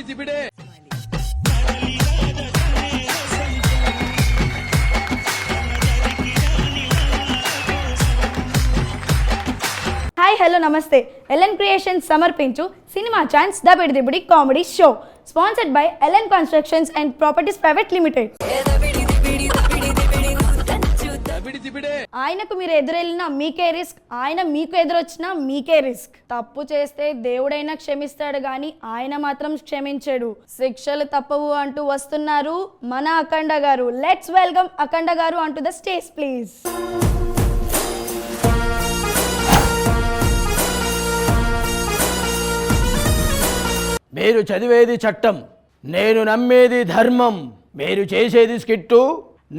Hi hello namaste LN creations సమర్పించు cinema chance Dabidi Dibidi comedy show sponsored by LN constructions and properties private limited. ఆయనకు మీరు ఎదురెళ్ళినా మీకే risk, ఆయన మీకు ఎదురొచ్చినా మీకే రిస్క్. తప్పు చేస్తే దేవుడైనా క్షమిస్తాడు గాని ఆయన మాత్రం క్షమించడు. శిక్షలు తప్పవు అంటూ వస్తున్నారు మన అఖండ గారు. లెట్స్ వెల్కమ్ అఖండ గారు అంటూ ద స్టేజ్ ప్లీజ్. మీరు చదివేది చట్టం, నేను నమ్మేది ధర్మం. మీరు చేసేది స్కిట్టు,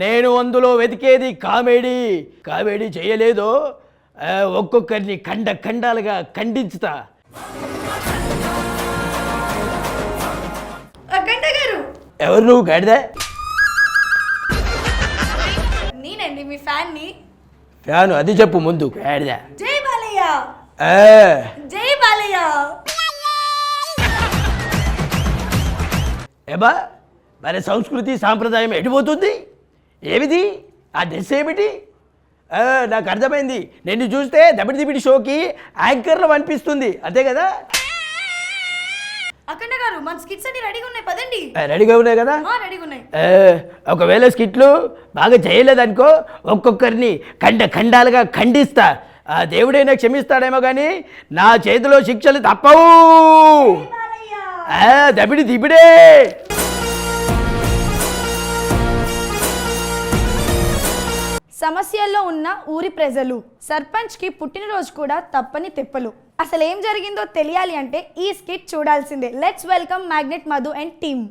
నేను అందులో వెతికేది కామెడీ. కామెడీ చేయలేదో ఒక్కొక్కరిని ఖండాలుగా ఖండించుతా. అఖండ గారు ఎవరు నువ్వు? గాడిద? నేనండి మీ ఫ్యాన్ ని. ఫ్యాను అది చెప్పు ముందు. గాడిద. జై బాలయ్య, జై బాలయ్య. ఏబా మరి సంస్కృతి సాంప్రదాయం ఎడిపోతుంది? ఏమిది ఆ డ్రెస్ ఏమిటి? నాకు అర్థమైంది. నిన్ను చూస్తే దబిడి దిబిడి షోకి యాంకర్లు అనిపిస్తుంది, అంతే కదా? అఖండ గారు మన స్కిట్స్ అన్ని రెడీగా ఉన్నాయి, పదండి. రెడీగా ఉన్నాయి కదా? రెడీగా ఉన్నాయి. ఒకవేళ స్కిట్లు బాగా చేయలేదనుకో ఒక్కొక్కరిని ఖండాలుగా ఖండిస్తా. ఆ దేవుడైనా క్షమిస్తాడేమో కానీ నా చేతిలో శిక్షలు తప్పవు. దబిడి దిబిడే. సమస్యల్లో ఉన్న ఊరి ప్రజలు, సర్పంచ్ కి పుట్టినరోజు కూడా తప్పని తిప్పలు. అసలు ఏం జరిగిందో తెలియాలి అంటే ఈ స్కిట్ చూడాల్సిందే. Let's welcome magnet Madhu and team.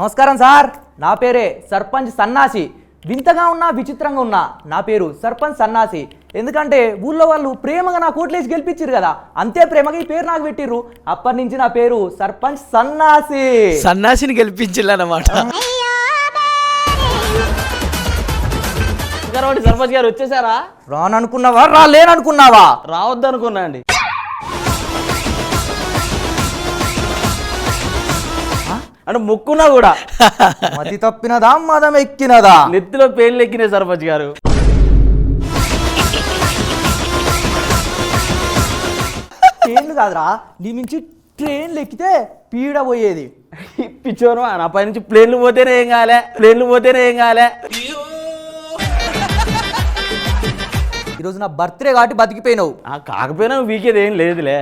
నమస్కారం సార్, నా పేరే సర్పంచ్ సన్నాసి. వింతగా ఉన్నా విచిత్రంగా ఉన్నా నా పేరు సర్పంచ్ సన్నాసి. ఎందుకంటే ఊళ్ళో వాళ్ళు ప్రేమగా నా కోట్లేసి గెలిపించారు కదా, అంతే ప్రేమగా ఈ పేరు నాకు పెట్టిర్రు. అప్పటి నుంచి నా పేరు సర్పంచ్ సన్నాసి. సన్నాసిని గెలిపించాలన్నమాట. సర్పంచ్ గారు వచ్చేసారా? రాననుకున్నావా రాలేననుకున్నావా? రావద్దనుకున్నా అండి. అంటే మొక్కున్నా కూడా మతి తప్పినదా మదం ఎక్కినదా? నెత్తిలో పేర్లు ఎక్కినాయి సర్పంచ్ గారు. ట్రైన్లు కాదురా, నీ నుంచి ట్రైన్లు ఎక్కితే పీడ పోయేది. పిచ్చోను నా పై నుంచి ప్లేన్లు పోతేనే ఏం కాలే. ఈరోజు నా బర్త్డే కాబట్టి బతికిపోయినావు. కాకపోయినా వీకేది ఏం లేదులే.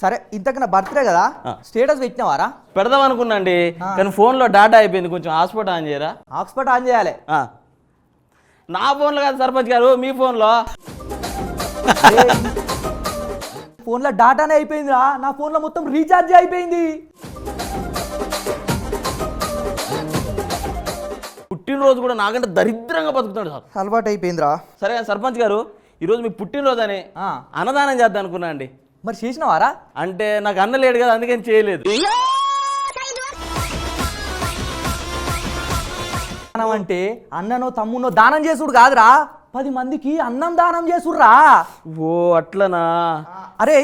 సరే, ఇంతకు నా బర్త్డే కదా, స్టేటస్ పెట్టినవారా? పెడదాం అనుకున్నా అండి, కానీ ఫోన్లో డాటా అయిపోయింది. కొంచెం హాట్స్పాట్ ఆన్ చేయరా? హాట్స్పాట్ ఆన్ చేయాలి. నా ఫోన్లో కాదు సర్పంచ్ గారు, మీ ఫోన్లో. ఫోన్లో డాటానే అయిపోయిందిరా, నా ఫోన్లో మొత్తం రీఛార్జ్ అయిపోయింది. పుట్టినరోజు కూడా నాకంటే దరిద్రంగా బతుకుతాడు సార్. అలవాటు అయిపోయిందిరా. సరే సర్పంచ్ గారు, ఈరోజు మీ పుట్టినరోజు అని అన్నదానం చేద్దాం అనుకున్నా అండి. మరి చేసినవారా? అంటే నాకు అన్న లేడు కదా, అందుకని చేయలేదు. అంటే అన్ననో తమ్మునో దానం చేసుడు కాదురా, 10 మందికి అన్నం దానం చేసుర్రా. ఓ అట్లనా? అరే,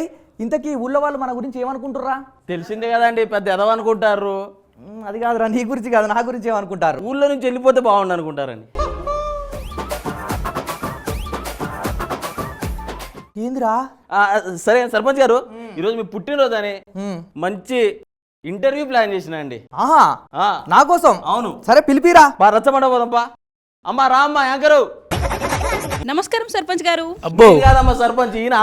ఇంతకీ ఊళ్ళో వాళ్ళు మన గురించి ఏమనుకుంటుర్రా? తెలిసిందే కదండి, పెద్ద ఎదవ అనుకుంటారు. అది కాదురా, నీ గురించి కాదు, నా గురించి ఏమనుకుంటారు? ఊళ్ళో నుంచి వెళ్ళిపోతే బాగుండు అనుకుంటారండి. ఏందిరా? సరే సర్పంచ్ గారు, ఈరోజు మీ పుట్టినరోజు అని మంచి ఇంటర్వ్యూ ప్లాన్ చేసిన అండి. నా కోసం? అవును. సరే పిలిపిరా. రచ్చమండ పోదాంపా. అమ్మా రా అమ్మా యాంకరు. నమస్కారం సర్పంచ్ గారు. అబ్బో కాదమ్మా సర్పంచ్, ఈయన.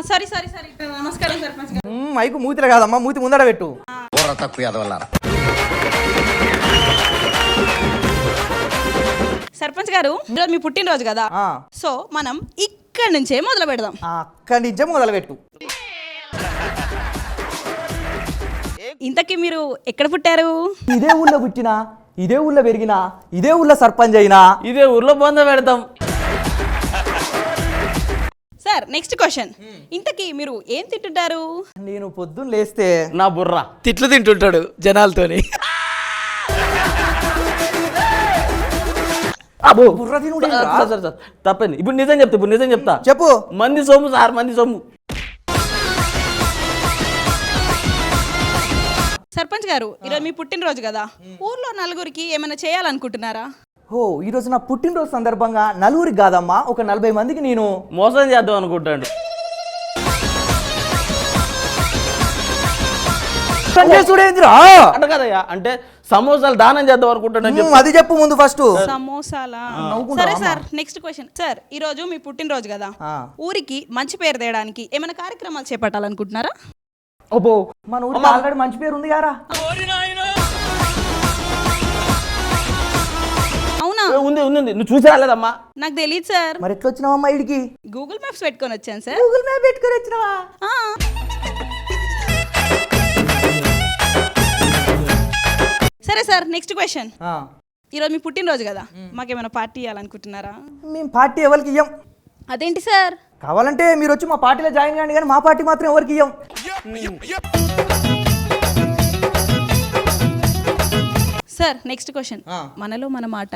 సారీ నమస్కారం సర్పంచ్ గారు. మైకు మూతిలో కాదమ్మా, మూతి ముందడ పెట్టు. సర్పంచ్ గారు, ఈరోజు మీ పుట్టినరోజు కదా, సో మనం ఇక్కడి నుంచే మొదలు పెడదాం. అక్కడి నుంచే మొదలు పెట్టు. ఇంతకీ మీరు ఎక్కడ పుట్టారు? ఇదే ఊళ్ళో పుట్టినా, ఇదే ఊళ్ళో పెరిగినా, ఇదే ఊళ్ళో సర్పంచ్ అయినా, ఇదే ఊర్లో బొంద పెడతాం. సార్ నెక్స్ట్ క్వశ్చన్, ఇంతకీ మీరు ఏం తింటుంటారు? నేను పొద్దున్న లేస్తే నా బుర్ర తిట్లు తింటుంటాడు జనాలతోని. బుర్ర తినుడు ఏంట్రా? సార్ తప్పండి. ఇప్పుడు నిజం చెప్తా చెప్పు. మంది సొమ్ము సార్, మంది సొమ్ము. సర్పంచ్ గారు ఈరోజు మీ పుట్టినరోజు కదా, ఊర్లో నలుగురికి ఏమైనా చేయాలనుకుంటున్నారా? ఓ ఈరోజు నా పుట్టినరోజు సందర్భంగా నలుగురికి కాదమ్మా, ఒక 40 మందికి నేను మోసం చేద్దాం అనుకుంటాడు. చేసుడేంద్రా? అంట కదయ్యా, అంటే సమోసాలు దానం చేద్దాం అనుకుంటాడు. అది చెప్పు ముందు ఫస్ట్. సమోసాలా? సరే సార్, నెక్స్ట్ క్వశ్చన్. సార్ ఈ రోజు మీ పుట్టినరోజు కదా, ఊరికి మంచి పేరు తేయడానికి ఏమైనా కార్యక్రమాలు చేపట్టాలనుకుంటున్నారా? అబ్బో మన ఊరికి ఆల్రెడీ మంచి పేరు ఉంది యారా. అవునా? ఉంది నువ్వు చూసి రాలేదమ్మా? నాకు తెలియదు సార్. మరి ఎట్లా వచ్చినావమ్మా ఇడికి? గూగుల్ మ్యాప్స్ పెట్టుకొని వచ్చాను సార్. గూగుల్ మ్యాప్ పెట్టుకొని వచ్చినావా? సరే సార్, నెక్స్ట్ క్వశ్చన్. ఈరోజు మీ పుట్టినరోజు కదా, మాకేమైనా పార్టీ ఇవ్వాలనుకుంటున్నారా? మేము పార్టీ ఎవరికి ఇయ్యం. అదేంటి సార్? కావాలంటే మీరు వచ్చి మా పార్టీలో జాయిన్ కాండి, కానీ మా పార్టీ మాత్రం ఎవరికి ఇయ్యం. Sir next question. మనలో మన మాట,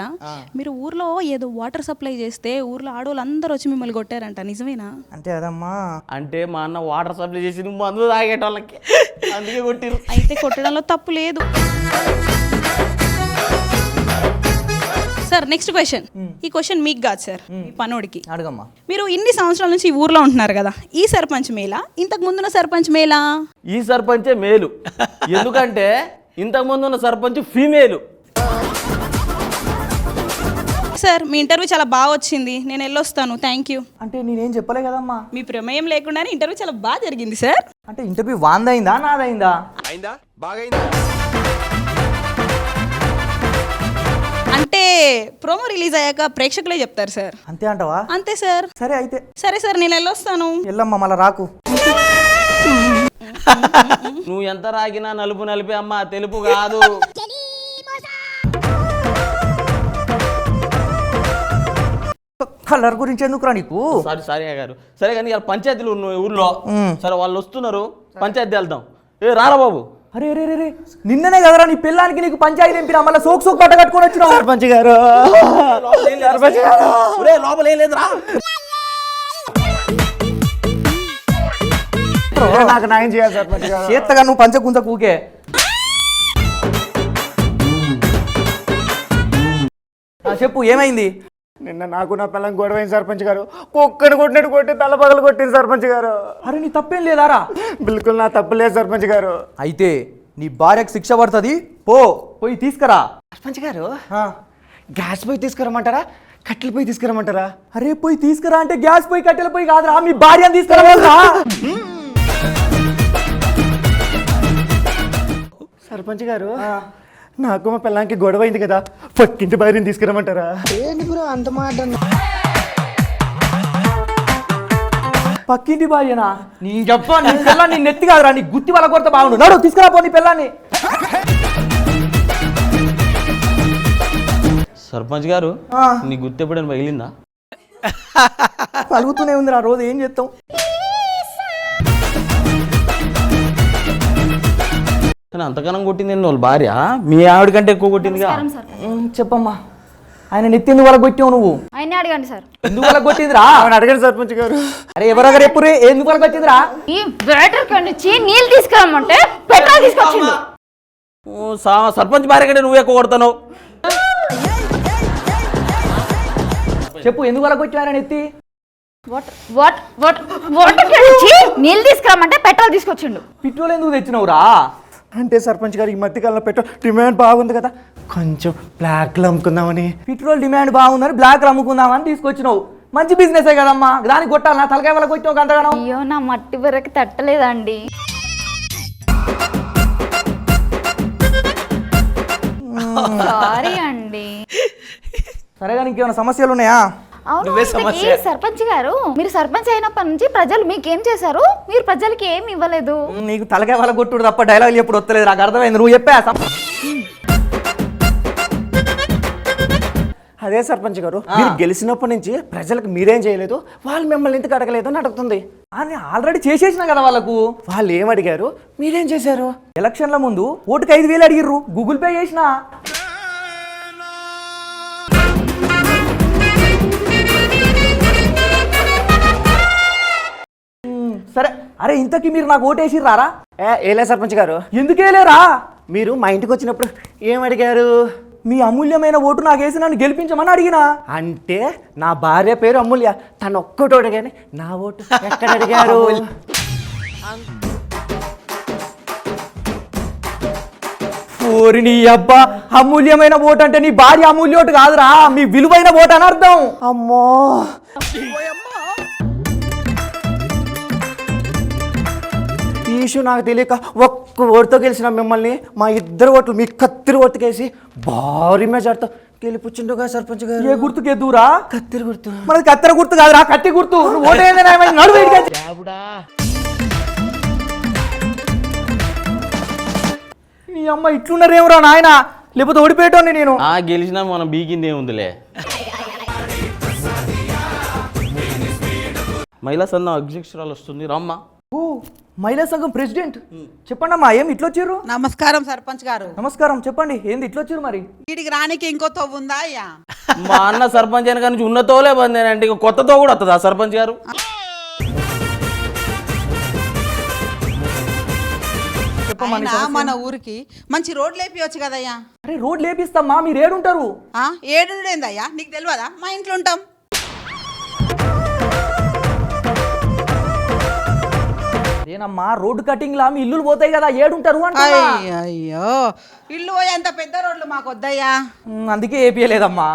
మీరు ఊర్లో ఏదో వాటర్ సప్లై చేస్తే ఊర్లో ఆడవాళ్ళు అందరూ వచ్చి మిమ్మల్ని కొట్టారంట, నిజమేనా? అంతే కదమ్మా. అంటే మా అన్న వాటర్ సప్లై చేసి మందు తాగేటోళ్ళకి అందుకే కొట్టిరు. అయితే కొట్టడంలో తప్పు లేదు. Sir next question. ఈ క్వశ్చన్ మీకు కాదు సార్, మీ పనోడికి. అడగమ్మా. మీరు ఇన్ని సంవత్సరాల నుంచి ఈ ఊర్లో ఉంటున్నారు కదా, ఈ సర్పంచ్ మేలా ఇంతకు ముందున్న సర్పంచ్ మేలా? ఈ సర్పంచే మేలు, ఎందుకంటే ఇంతకు ముందు ఉన్న సర్పంచ్ ఫీమేలు. సార్ మీ ఇంటర్వ్యూ చాలా బాగా వచ్చింది, నేను వెళ్ళొస్తాను, థ్యాంక్ యూ. అంటే నేనేం చెప్పలే కదమ్మా. మీ ప్రమేయం లేకుండానే ఇంటర్వ్యూ చాలా బాగా జరిగింది సార్. అంటే ఇంటర్వ్యూ వాందైందా నాదైందా? అంటే ప్రోమో రిలీజ్ అయ్యాక ప్రేక్షకులే చెప్తారు సార్. అంతే అంటవా? అంతే సార్. సరే అయితే. సరే సార్, నేను వెళ్ళొస్తాను. వెళ్ళమ్మా, మళ్ళా రాకు. నువ్వు ఎంత రాగినా నలుపు నలిపే అమ్మా, తెలుపు కాదు. కలర్ గురించి ఎందుకురా నీకు? సారీ గారు. సరే కానీ ఇవాళ పంచాయతీలు ఉన్నాయి ఊర్లో. సరే వాళ్ళు వస్తున్నారు, పంచాయతీ వెళ్దాం. రారా బాబు. అరే రే రే, నిన్ననే కదరా నీ పిల్లానికి నీకు పంచాయతీ ఎంపినా, మళ్ళీ సోకు పట్ట కట్టుకొని వచ్చినావు. సర్పంచ్ గారు లోపల ఏం లేదురా. నాకు న్యాయం చేయాలి సర్పంచ్ గారు. చేత్తగా నువ్వు పంచకుంచ కూకే. చెప్పు ఏమైంది? నిన్న నాకు నా పిల్లని గొడవైంది సర్పంచ్ గారు. కుక్కని కొట్టినట్టు కొట్టి తల పగలు కొట్టింది సర్పంచ్ గారు. అరే నీ తప్పేం లేదారా? బిల్కుల్ నా తప్పు లేదు సర్పంచ్ గారు. అయితే నీ భార్యకు శిక్ష పడుతుంది, పోయి తీసుకురా. సర్పంచ్ గారు గ్యాస్ పోయి తీసుకురమ్మంటారా, కట్టెలు పోయి తీసుకురమ్మంటారా? అరే పోయి తీసుకురా అంటే గ్యాస్ పోయి కట్టెల పోయి కాదురా, మీ భార్యను తీసుకురా. సర్పంచ్ గారు నాకు మా పిల్లానికి గొడవ అయింది కదా, పక్కింటి భార్యని తీసుకురమ్మంటారా? అంత మాట. పక్కింటి భార్యనా? నీ చెప్ప నీ పిల్లని నెత్తి కాదురా, నీ గుత్తి వాళ్ళ కొరత బాగుండు. నడు తీసుకురా పో నీ పిల్లాన్ని. సర్పంచ్ గారు నీ గుర్తు ఎప్పుడైనా పగిలిందా? పలుగుతూనే ఉంది రా, రోజు ఏం చేస్తాం. కానీ అంతకనం కొట్టింది వాళ్ళ భార్య మీ ఆవిడ కంటే ఎక్కువ కొట్టిందిగా. చెప్పమ్మా, ఆయన నెత్తి ఎందుకు వాళ్ళకి కొట్టావు నువ్వు? ఆయనే అడగండి సార్. ఎందుకు వాళ్ళకి కొట్టిందిరా? అడగండి సర్పంచ్ గారు. అరే ఎవరొకరు ఎప్పుడు ఎందుకు వాళ్ళకి వచ్చిందిరా? ఈ వేటర్ కండిచి నీళ్ళు తీసుకురమ్మంటే పెట్రోల్ తీసుకొచ్చిండు. సర్పంచ్ భార్య కంటే నువ్వు ఎక్కువ కొడతావు. చెప్పు ఎందుకు వాళ్ళకి వచ్చారా నెత్తి? వాటర్ కండిచి నీళ్ళు తీసుకురమ్మంటే పెట్రోల్ తీసుకొచ్చిండు. పెట్రోల్ ఎందుకు తెచ్చినావురా? అంటే సర్పంచ్ గారు ఈ మధ్యకాలంలో పెట్రోల్ డిమాండ్ బాగుంది కదా, కొంచెం బ్లాక్లో అమ్ముకుందామని. పెట్రోల్ డిమాండ్ బాగుందని బ్లాక్ అమ్ముకుందామని తీసుకొచ్చినావు. మంచి బిజినెస్ కదా, దానికి కొట్టాలన్నా తలకాయ వాళ్ళకి కొట్టినావు అంతగానో. అయ్యో నా మట్టి వరకు తట్టలేదండి. సారీ అండి. సరేగా ఇంకేమైనా సమస్యలు ఉన్నాయా? అవును సర్పంచ్ గారు, మీరు సర్పంచ్ అయినప్పటి నుంచి ప్రజలు మీకేం చేశారు? మీరు ప్రజలకి ఏం ఇవ్వలేదు. నీకు తలకాయ వాళ్ళ కొట్టుడు తప్ప డైలాగ్ ఎప్పుడు వస్తలేదు, నాకు అర్థమైంది. నువ్వు చెప్పా. అదే సర్పంచ్ గారు, మీరు గెలిచినప్పటి నుంచి ప్రజలకు మీరేం చేయలేదు, వాళ్ళు మిమ్మల్ని ఎందుకు అడగలేదు అని అడుగుతుంది. అని ఆల్రెడీ చేసేసిన కదా వాళ్ళకు. వాళ్ళు ఏం అడిగారు, మీరేం చేశారు? ఎలక్షన్ల ముందు ఓటుకి 5,000 అడిగిర్రు, గూగుల్ పే చేసిన. సరే అరే ఇంతకీ మీరు నాకు ఓటేసి రారా? ఏలే సర్పంచ్ గారు, ఎందుకేలేరా? మీరు మా ఇంటికి వచ్చినప్పుడు ఏం అడిగారు? మీ అమూల్యమైన ఓటు నాకు వేసి నన్ను గెలిపించమని అడిగినా. అంటే నా భార్య పేరు అమూల్య, తను ఒక్కటి అడిగాని నా ఓటు ఎక్కడ అడిగారు? ఓరి నీ అబ్బా, అమూల్యమైన ఓటు అంటే నీ భార్య అమూల్య ఓటు కాదురా, మీ విలువైన ఓటు అని అర్థం. అమ్మో, ఈ ఇష్యూ నాకు తెలియక ఒక్క ఓటుతో గెలిచిన మిమ్మల్ని మా ఇద్దరు ఓట్లు మీ కత్తిరి ఓటుకేసి భారీ మెజార్టీతో గెలిపించుండగా సర్పంచ్ గారు. ఏ గుర్తుకే దూరా? కత్తిరి గుర్తు. మనది కత్తెర గుర్తు కాదురా, కత్తి గుర్తు. నువ్వు ఓటు ఏందైనా నడు బయటికి. నీ అమ్మ ఇట్లున్నారేమరా నాయన, లేకపోతే ఓడిపోయేటోని నేను. గెలిచినా మనం బీకింది ఏముందిలే. మహిళా సంఘం అధ్యక్షురాలు వస్తుంది, రమ్మ. ఓ మహిళా సంఘం ప్రెసిడెంట్, చెప్పండి అమ్మా, ఏం ఇట్లొచ్చారు? నమస్కారం సర్పంచ్ గారు. నమస్కారం, చెప్పండి ఏంది ఇట్లొచ్చారు మరి? వీడికి రానికి ఇంకో తవ్వు ఉందా అయ్యా? మా అన్న సర్పంచ్ అయిన కానీ ఉన్న తోలే బందేనంటే ఇక కొత్తతో కూడా వస్తుందా సర్పంచ్ గారు? అయినా మన ఊరికి మంచి రోడ్లు వేపియొచ్చు కదయ్యా. అరే రోడ్ లేపిస్తామ్మా, మీరు ఏడుంటారు? ఏడుండేందయ్యా, నీకు తెలియదా? మా ఇంట్లో ఉంటాం. అదేనమ్మా, రోడ్డు కటింగ్ లా మీ ఇల్లులు పోతాయి కదా, ఏడుంటారు అంటున్నా. అయ్యో, ఇల్లు పోయే అంత పెద్ద రోడ్లు మాకు వద్దయ్యా. అందుకే ఏపీయలేదమ్మా.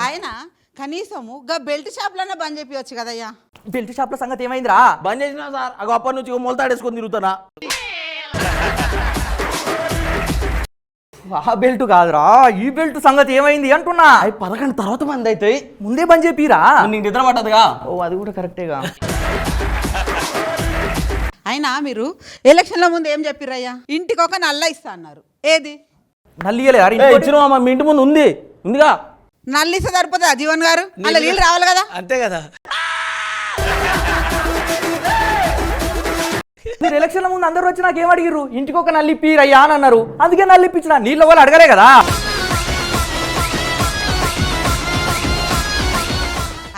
అయినా కనీసము గా బెల్ట్ షాప్లన్నా బంద్ చేపియొచ్చు కదయ్యా. బెల్ట్ షాప్ల సంగతి ఏమైందిరా? బంద్ చేసినా సార్, అగో అప్పటి నుంచి మొలతాడేసుకొని తిరుగుతానా. ఆ బెల్ట్ కాదురా, ఈ బెల్ట్ సంగతి ఏమైంది అంటున్నా. 11 తర్వాత మంది అవుతాయి, ముందే బంద్ చెప్పిరా? నీకు నిద్ర పట్టదుగా. ఓ అది కూడా కరెక్టేగా. అయినా మీరు ఎలక్షన్ల ముందు ఏం చెప్పిరయ్యా? ఇంటికి ఒక నల్ల ఇస్తా అన్నారు, ఏది? నల్లియలే ఇచ్చిన మీ ఇంటి ముందు ఉందిగా. నల్లి ఇస్తే సరిపోతుందా జీవన్ గారు? అలా నీళ్ళు రావాలి కదా. అంతే కదా. మీరు ఎలక్షన్ల ముందు అందరూ వచ్చి నాకు ఏం అడిగిర్రు? ఇంటికి ఒక నల్లి పీరయ్యా అని అన్నారు, అందుకే నల్లి ఇప్పించిన. నీళ్ళ వాళ్ళు అడగలే కదా.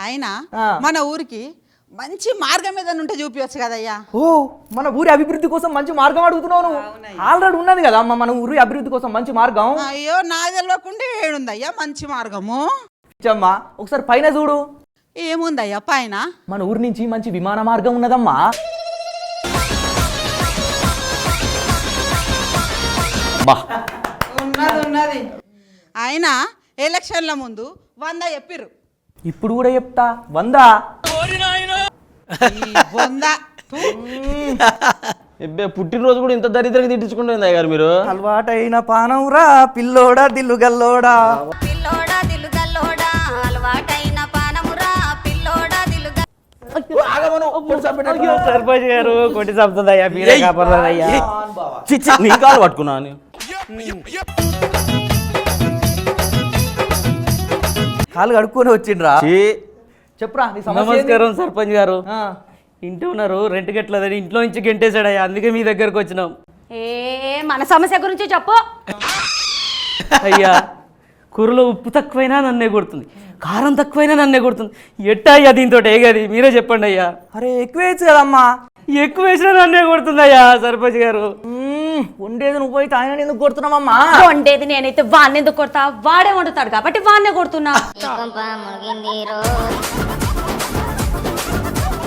అయినా మన ఊరికి మంచి మార్గం ఏదైనా ఉంటే చూపించచ్చు కదయ్యా. ఓ మన ఊరి అభివృద్ధి కోసం మంచి మార్గం అడుగుతున్నావు నువ్వు. ఆల్రెడీ ఉన్నది కదా అమ్మ మన ఊరి అభివృద్ధి కోసం మంచి మార్గం. అయ్యో నాకు తెలియకుండా ఏడుందయ్యా మంచి మార్గము. అమ్మా ఒకసారి పైన చూడు. ఏముందయ్యా పైన? మన ఊరి నుంచి మంచి విమాన మార్గం ఉన్నదమ్మా. ఉన్నది. అయినా ఎలక్షన్ల ముందు 100 చెప్పిర్రు, ఇప్పుడు కూడా చెప్తా 100. పుట్టినరోజు కూడా ఇంత దరిద్రంగా తిట్టించుకుంటుంది గారు మీరు. అలవాటైన పానంరా పిల్లోడా దిల్లు గల్లోడా. సర్పంచ్ గారు కొట్టి చంపుతుందయ్యా, మీరే కాపాడయ్యా. నీ కాలు పట్టుకున్నా. కాలు కడుక్కొని వచ్చిండ్రా. చెప్పురా నీ సమస్య ఏంది? నమస్కారం సర్పంచ్ గారు. ఆ. ఇంటి ఉన్నారు, రెంట్ కట్టలేదని ఇంట్లో నుంచి గెంటేశాడయ్యా, అందుకే మీ దగ్గరకు వచ్చినాం. మన సమస్య గురించి చెప్పు. అయ్యా కూరలో ఉప్పు తక్కువైనా నన్నే కొడుతుంది, కారం తక్కువైనా నన్నే కొడుతుంది. ఎట్టా అయ్యా దీంతో ఏగది మీరే చెప్పండి అయ్యా. అరే ఎక్కువ వేయచ్చు కదమ్మా. ఎక్కువ వేసినా నన్నే కొడుతుందయ్యా సర్పంచ్ గారు. ఉండేది నువ్వు అయితే ఆయన ఎందుకు కొడుతున్నావమ్మా? వండేది నేనైతే వాడిని ఎందుకు కొడతా? వాడే వండుతాడు కాబట్టి వాడినే కొడుతున్నా.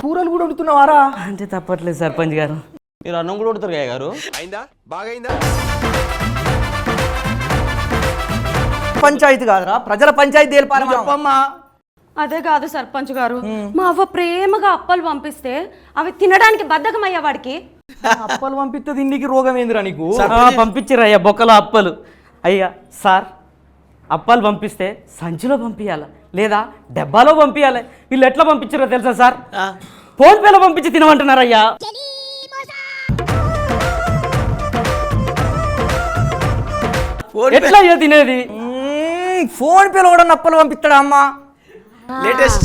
కూరలు కూడా వండుతున్నావారా? అంటే తప్పట్లేదు సర్పంచ్ గారు. మీరు అన్నం కూడా కొడతారు కదా గారు. పంచాయతీ కాదురా, ప్రజల పంచాయతీ తేల్పాలి. చెప్పమ్మా. అదే కాదు సర్పంచ్ గారు, మా అవ్వ ప్రేమగా అప్పలు పంపిస్తే అవి తినడానికి బద్ధకం అయ్యా వాడికి. అప్పలు పంపిస్తే దీనికి రోగం ఏందిరా నీకు? పంపించారయ్యా బొక్కలో అప్పలు. అయ్యా సార్, అప్పాలు పంపిస్తే సంచిలో పంపించాలి లేదా డబ్బాలో పంపించాలి. వీళ్ళు ఎట్లా పంపించారో తెలుసా సార్? ఫోన్పేలో పంపించి తినమంటున్నారయ్యా. ఎట్లా అయ్యా తినేది? ఫోన్ పేలో కూడా అప్పలు పంపిస్తాడా అమ్మా? లేటెస్ట్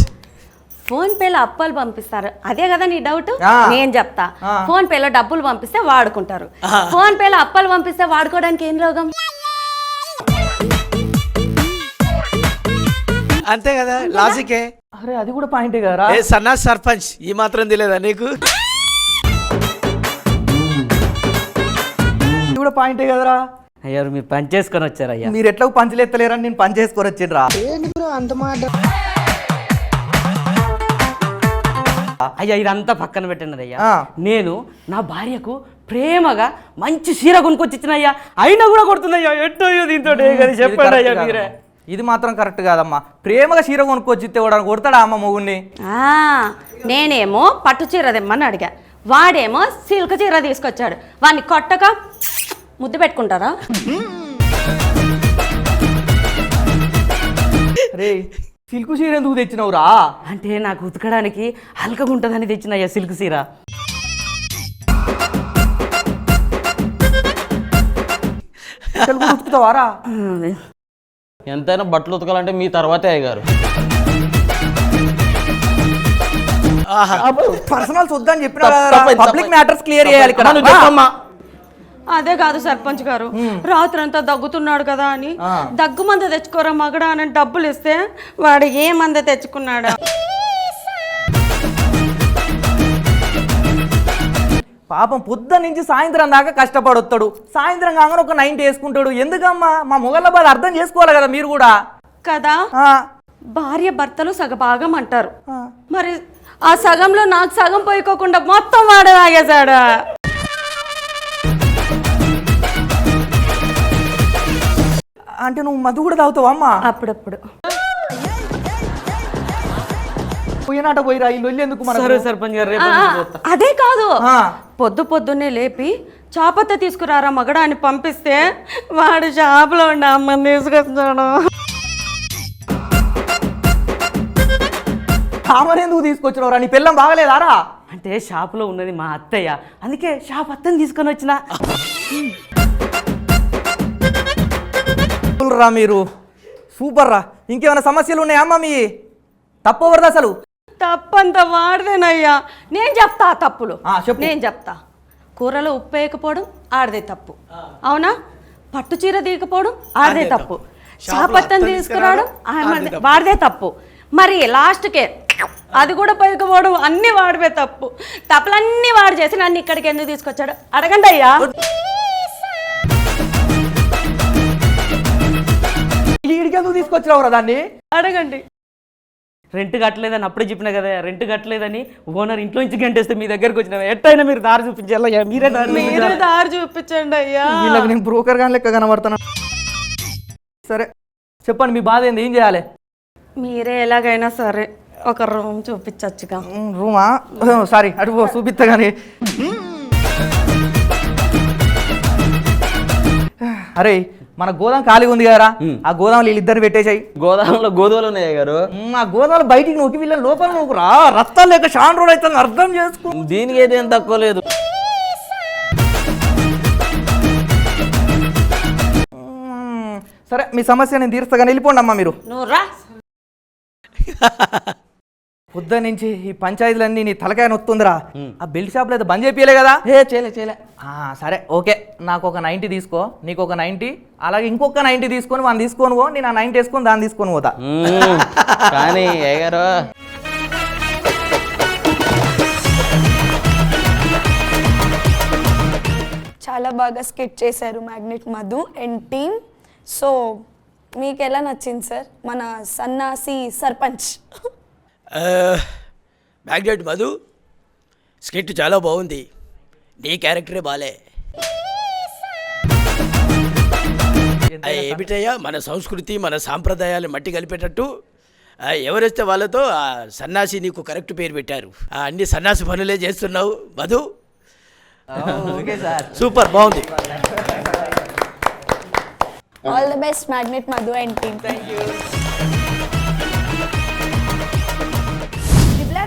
ఫోన్ పేలో అప్పాలు పంపిస్తారు, అదే కదా నీ డౌట్? ఆ. నేను చెప్తా. ఫోన్ పేలో డబ్బులు పంపిస్తే వాడుకుంటారు, ఫోన్ పేలో అప్పాలు పంపిస్తే వాడుకోవడానికి ఏం రోగం? అంతే కదా లాజికే. అరే అది కూడా పాయింటే కదరా. ఏ సన్నా సర్పంచ్ ఈ మాత్రం తెలియదా నీకు? ఇది కూడా పాయింటే కదరా. అయ్యా మీరు పని చేసుకొని వచ్చారయ్యా. మీరు ఎట్లా పంచులు ఎత్తలేరని నేను పని చేసుకొని వచ్చిండ్రా. అయ్యా ఇదంతా పక్కన పెట్టండి అయ్యా. ఆ. నేను నా భార్యకు ప్రేమగా మంచి చీర కొనుక్కొచ్చి ఇచ్చినయ్యా, అయినా కూడా కొడుతుందయ్యా. ఎట్టో దీంతో ఇది చెప్పండి కరెక్ట్ అయ్యా కాదమ్మా. మీరే. ఇది మాత్రం కరెక్ట్ కాదమ్మా. ప్రేమగా చీర కొనుక్కొచ్చి ఇస్తే కూడా కొడతాడా అమ్మ మొగుడిని? నేనేమో పట్టు చీర తెమ్మని అడిగా, వాడేమో సిల్క్ చీర తీసుకొచ్చాడు. వాడిని కొట్టక ముద్దు పెట్టుకుంటారా? రే సిల్కు చీర ఎందుకు తెచ్చినవురా? అంటే నాకు ఉతకడానికి హల్కగా ఉంటుందని తెచ్చినయ్యా సిల్క్ చీర. ఉతుకుతావారా? ఎంతైనా బట్టలు ఉతకాలంటే మీ తర్వాతే అయ్యగారు. పర్సనల్ వద్దని చెప్పిన తప్పైంది, పబ్లిక్ తప్పైంది. మ్యాటర్స్ క్లియర్ చేయాలి ఇక్కడ. నువ్వు చెప్పమ్మా. అదే కాదు సర్పంచ్ గారు, రాత్రంతా దగ్గుతున్నాడు కదా అని దగ్గు మంద తెచ్చుకోరా మగడా అని డబ్బులు ఇస్తే వాడు ఏ మంద తెచ్చుకున్నాడా? పాపం పొద్దు నుంచి సాయంత్రం దాకా కష్టపడొస్తాడు. సాయంత్రం కాగానే ఒక 90 వేసుకుంటాడు. ఎందుకమ్మా? మా మొగళ్ళ బాధ అర్థం చేసుకోవాలి కదా మీరు కూడా. కదా ఆ, భార్య భర్తలు సగభాగం అంటారు. మరి ఆ సగంలో నాకు సగం పోయికోకుండా మొత్తం వాడు తాగేశాడా? అంటే నువ్వు మధు కూడా తాగుతావా అమ్మా? అప్పుడప్పుడు పోయినాట పోయిరా ఈ లొల్లి ఎందుకు మనకు? సరే సర్పంచ్ గారు రేపు అదే కాదు, ఆ. పొద్దున్నే లేపి చాపత్త తీసుకురారా మగడా అని పంపిస్తే వాడు షాపులో ఉండి అమ్మని తీసుకొచ్చాడు. ఆమెను ఎందుకు తీసుకొచ్చినవరా? నీ పిల్లం బాగలేదారా? అంటే షాపులో ఉన్నది మా అత్తయ్య, అందుకే షాప్ అత్తని తీసుకొని వచ్చిన. రా మీరు సూపర్ రా. ఇంకేమైనా సమస్యలు ఉన్నాయా అమ్మా? మీ తప్పవరదు అసలు. తప్పంత వాడిదేనయ్యా. నేను చెప్తా ఆ తప్పులు. చెప్పు. నేను చెప్తా. కూరలో ఉప్పు వేయకపోవడం ఆడదే తప్పు, అవునా? పట్టు చీర తీయకపోవడం ఆడదే తప్పు, చాపత్తని తీసుకురావడం వాడిదే తప్పు. మరి లాస్ట్కే అది కూడా పోయకపోవడం అన్ని వాడివే తప్పు. తప్పులన్నీ వాడు చేసి నన్ను ఇక్కడికి ఎందుకు తీసుకొచ్చాడు అడగండి అయ్యా. ఈడికి ఎందుకు తీసుకొచ్చినవరా దాన్ని? అడగండి. రెంట్ కట్టలేదని అప్పుడే చెప్పినా కదా, రెంట్ కట్టలేదని ఓనర్ ఇంట్లో నుంచి గంటేస్తే మీ దగ్గరకు వచ్చిన. ఎట్టయినా మీరు దారి చూపించాలి, మీరే దారి చూపించండి అయ్యా. వీళ్ళకి నేను బ్రోకర్ గాని లెక్క కనబడుతున్నా. సరే చెప్పండి మీ బాధ ఏంది? ఏం చేయాలి? మీరే ఎలాగైనా సరే ఒక రూమ్ చూపించచ్చుగా. రూమా? సారీ అటు చూపిస్తా కానీ. అరే మన గోదాం ఖాళీగా ఉంది కదరా, ఆ గోదాంలో వీళ్ళిద్దరు పెట్టేసాయి. గోదాంలో గోధుమలు ఉన్నాయి అయ్యగారు. ఆ గోదాంలో బయటికి నొక్కి వీళ్ళని లోపల నూకురా. రక్తాలు లేక షాన్ రోడ్ అయితే అర్థం చేసుకో. దీనికి అయితే ఏం తక్కువ లేదు. సరే మీ సమస్య నేను తీరుస్తా కానీ వెళ్ళిపోండి అమ్మా మీరు. నువ్వు రా. పొద్దు నుంచి ఈ పంచాయతీలన్నీ నీ తలకాయ నొత్తుందిరా. ఆ బెల్ట్ షాప్లో అయితే బంద్ చేపియలే కదా? చేయలే. సరే ఓకే, నాకు ఒక 90 తీసుకో, నీకు ఒక 90, అలాగే ఇంకొక 90 తీసుకొని వాడిని తీసుకొని పో. నేను ఆ 90 వేసుకొని దాన్ని తీసుకొని పోతా. కానీ అయ్యగారు చాలా బాగా స్కిట్ చేశారు magnet Madhu and team. So మీకు ఎలా నచ్చింది సార్ మన సన్నాసి సర్పంచ్? మ్యాగ్నెట్ మధు స్కిట్ చాలా బాగుంది, నీ క్యారెక్టరే బాలే. ఏమిటయ్యా మన సంస్కృతి మన సాంప్రదాయాలు మట్టి కలిపేటట్టు ఎవరొస్తే వాళ్ళతో సన్నాసి నీకు కరెక్ట్ పేరు పెట్టారు. అన్ని సన్నాసి పనులే చేస్తున్నావు మధు. సూపర్, బాగుంది. All the best magnet Madhu and team.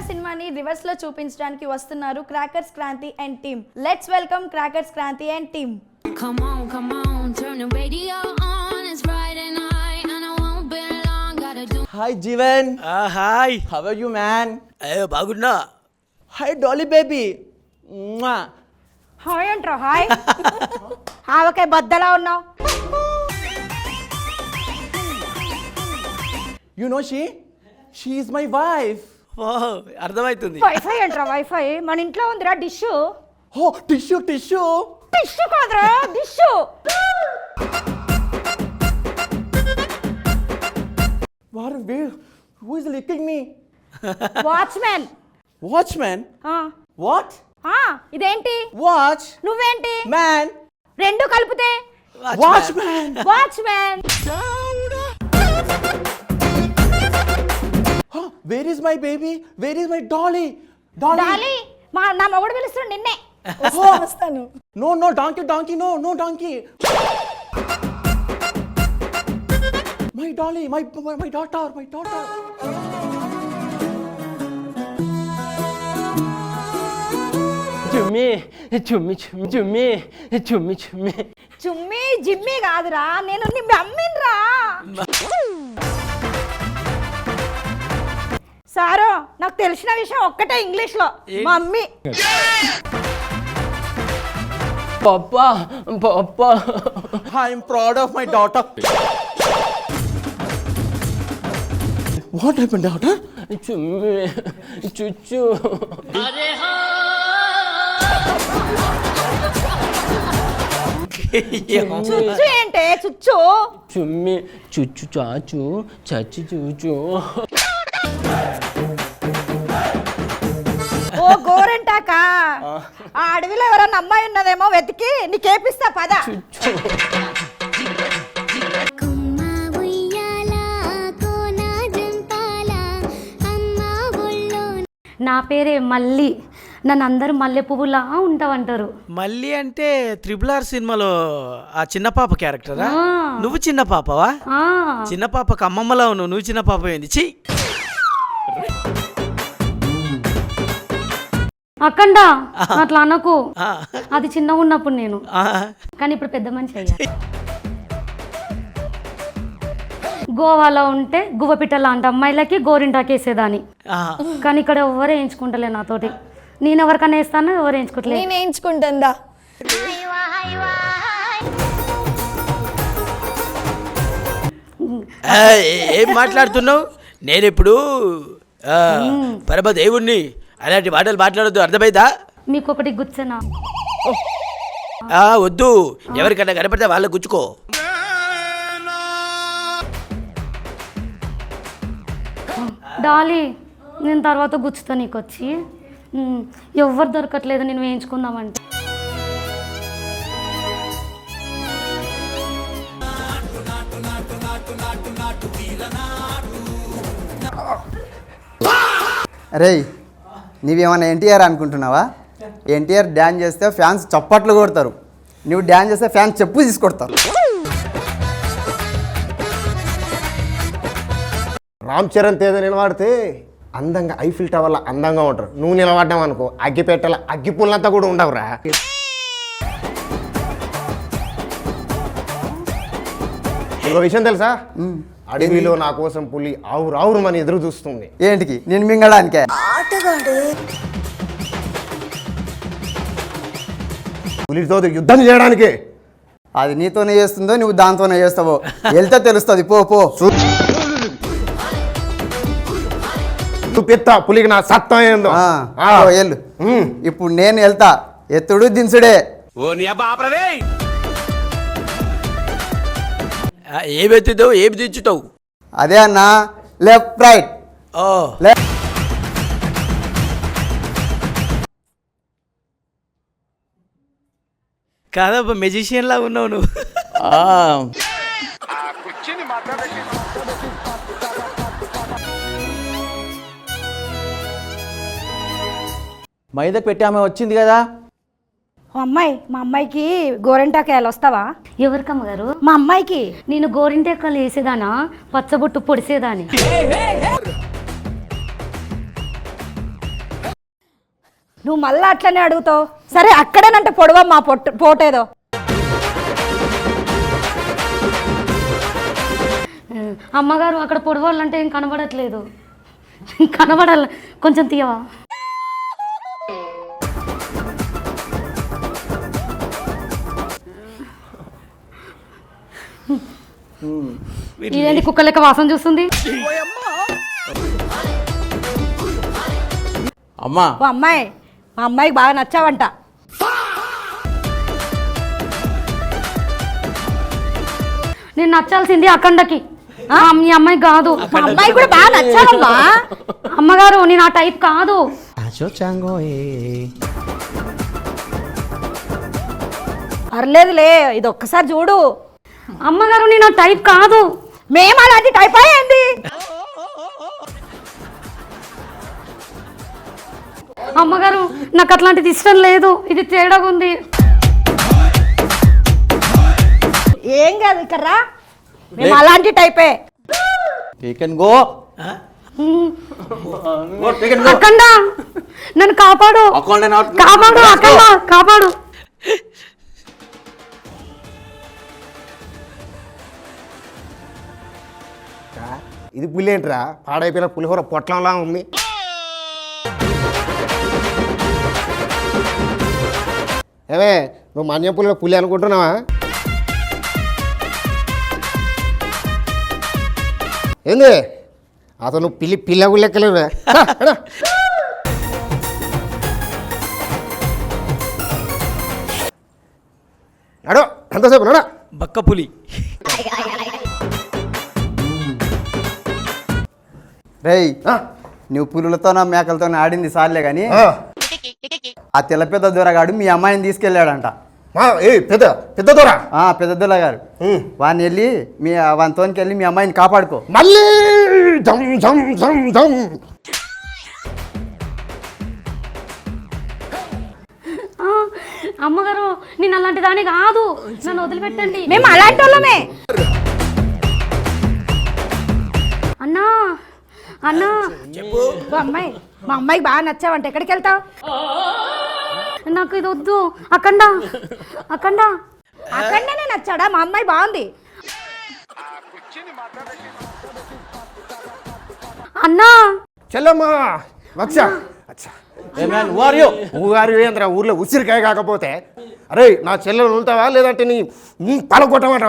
సినిమాని రివర్స్ లో చూపించడానికి వస్తున్నారు crackers Kranti and team. Let's welcome crackers Kranti and team. Come on, turn the radio on. It's Friday night and I won't be long. Gotta do. Hi Jeevan. Hi, how are you man? బాగున్నా. Hi Dolly baby. Hi అంటారా? Hi. ఆవకాయ బద్దలా ఉన్నావు. You know she is my wife. అర్థమవుతుంది. Wifi అంటారా? Wifi మన ఇంట్లో ఉందిరా డిష్. ఓ టిష్యూ డిష్ కాదురా dish. Who is liking me? Watchmen. Watchmen? What? ఇదేంటి? వాచ్ నువ్వేంటి? మ్యాన్. రెండు కలిపితే watchman. Watchmen. Where is my baby? Where is my Dolly? Dolly నా మొగుడు పిలుస్తున్నాడు నిన్నే. వస్తాను. No, donkey, no, donkey. My dolly, my daughter. చుమ్మి జిమ్మి కాదురా, నేను నీ మమ్మీనిరా. సారు నాకు తెలిసిన విషయం ఒక్కటే ఇంగ్లీష్ లో, mummy. Papa. I am proud of my daughter. What happened, daughter? చుచ్చు. చుచ్చు ఏంటే చుచ్చు? చుమ్మి చుచ్చు చాచు చచ్చి చూచు. ఓ గోరంటాక ఆ అడవిలో ఎవరన్నా అమ్మాయి ఉన్నదేమో వెతికి నీకేపిస్తా పద. నా పేరే మల్లి. నన్ను అందరూ మల్లె పువ్వులా ఉంటావంటారు. మళ్ళీ అంటే RRR సినిమాలో ఆ చిన్న పాప క్యారెక్టరా? నువ్వు చిన్న పాపవా? చిన్న పాపకు అమ్మమ్మలా ఉన్నావు, నువ్వు చిన్న పాప ఏంది? చి అక్కండా అట్లా అనకు. అది చిన్నగా ఉన్నప్పుడు నేను, కానీ ఇప్పుడు పెద్ద మనిషి అయ్యా. గోవాలో ఉంటే గువ్వపిట్ట లాంటి అమ్మాయిలకి గోరింటాకేసేదాన్ని, కానీ ఇక్కడ ఎవరు వేయించుకుంటలే నాతోటి. నేను ఎవరికైనా వేస్తాను, ఎవరు వేయించుకోవట్లేదు. నేను వేయించుకుంటుందా? ఏం మాట్లాడుతున్నావు? నేను ఇప్పుడు పరమదేవుణ్ణి, అలాంటి మాటలు మాట్లాడొద్దు, అర్థమైందా? మీకు ఒకటి గుచ్చనా? వద్దు, ఎవరికన్నా కనపడితే వాళ్ళకు గుచ్చుకో. డాలీ నేను తర్వాత గుచ్చుతా నీకు వచ్చి. ఎవ్వరు దొరకట్లేదు నేను వేయించుకుందామంటే. అరే నీవేమన్నా ఎన్టీఆర్ అనుకుంటున్నావా? ఎన్టీఆర్ డ్యాన్స్ చేస్తే ఫ్యాన్స్ చప్పట్లు కొడతారు, నువ్వు డ్యాన్స్ చేస్తే ఫ్యాన్స్ చెప్పు తీసుకొడతారు. రామ్ చరణ్ తేజ నిలబడితే అందంగా ఐఫిల్ టవర్లో అందంగా ఉంటారు. నువ్వు నిలబడ్డావు అనుకో అగ్గిపెట్టల అగ్గిపుల్లంతా కూడా ఉండవురా. ఇంకో విషయం తెలుసా? అడవిలో నా కోసం పులి ఆవురు మన ఎదురు చూస్తుంది. ఏంటికి? నేను మింగడానికే. పులితో యుద్ధం చేయడానికి. అది నీతోనే చేస్తుందో నువ్వు దాంతోనే చేస్తావో వెళ్తే తెలుస్తుంది. పో పో చూపిస్తా పులికి నా సత్తం ఏందో. వెళ్ళు. ఇప్పుడు నేను వెళ్తా, ఎత్తుడు దించుడే. ఏమెత్తుతావు, ఏమి దించుతావు? అదే అన్నా, లెఫ్ట్ రైట్. కాదబ్బా, మెజిషియన్ లాగా ఉన్నావు నువ్వు. మైదాకు పెట్టామే వచ్చింది కదా. అమ్మాయి, మా అమ్మాయికి గోరింటాకాయలు వస్తావా? ఎవరికమ్మ గారు? మా అమ్మాయికి. నేను గోరింటాకాయలు వేసేదానా, పచ్చబొట్టు పొడిసేదాని. నువ్వు మళ్ళీ అట్లనే అడుగుతావు. సరే అక్కడేనంటే పొడవమ్మా పోటేదో. అమ్మగారు అక్కడ పొడవాలంటే ఏం కనబడట్లేదు. కనబడాలి, కొంచెం తీయవా? ఇదేంటి కుక్క లెక్క వాసన చూస్తుంది? అమ్మా ఓ అమ్మాయి, మా అమ్మాయికి బాగా నచ్చావంట. నేను నచ్చాల్సింది అఖండకి, మీ అమ్మాయి కాదు. మా అమ్మాయి కూడా బాగా నచ్చావమ్మా. అమ్మగారు నేను ఆ టైప్ కాదు. పర్లేదులే, ఇది ఒక్కసారి చూడు. అమ్మగారు నేను ఆ టైప్ కాదు. మేము అలాంటి టైప్ అయ్యింది. అమ్మగారు నాకు అట్లాంటిది ఇష్టం లేదు, ఇది తేడాగా ఉంది. ఏం కాదు, ఇక్కడ రా. మేము అలాంటి టైపే. గో అఖండ నన్ను కాపాడు, కాపాడు అఖండ, కాపాడు. ఇది పులి ఏంట్రా? పాడైపోయిన పులిహోర పొట్లంలా ఉంది. ఏమే నువ్వు మన్యం పులి అనుకుంటున్నావా? ఏంది అతను నువ్వు పిల్ల లెక్కలేవు. అడో ఎంతసేపు నడా బక్క పులి. రేయ్, నువ్వు పులులతో మేకలతో ఆడింది సార్లే కానీ ఆ తెల్ల పెద్ద దొరగాడు మీ అమ్మాయిని తీసుకెళ్ళాడంట. పెద్ద పెద్ద దొర పెద్ద దొర గారు వాడిని వెళ్ళి వానితోనికి వెళ్ళి మీ అమ్మాయిని కాపాడుకో. మళ్ళీ జం జం జం జం. అమ్మగారు నేను అలాంటి దాని కాదు, నన్ను వదిలిపెట్టండి. మేము అలాంటి వాళ్ళమే. అన్నా అన్నా ఓ అమ్మాయి, మా అమ్మాయికి బాగా నచ్చావంట. ఎక్కడికి వెళ్తావు? నాకు ఇది వద్దు. అఖండ అఖండ అక్కడనే నచ్చాడా? మా అమ్మాయి బాగుంది. అన్నా చెల్లమ్మా వక్ష ఏంద్రా ఊర్లో ఉసిరికాయ కాకపోతే? అరే నా చెల్లెలు ఉంటావా లేదంటే నీ పలకొట్టమాట?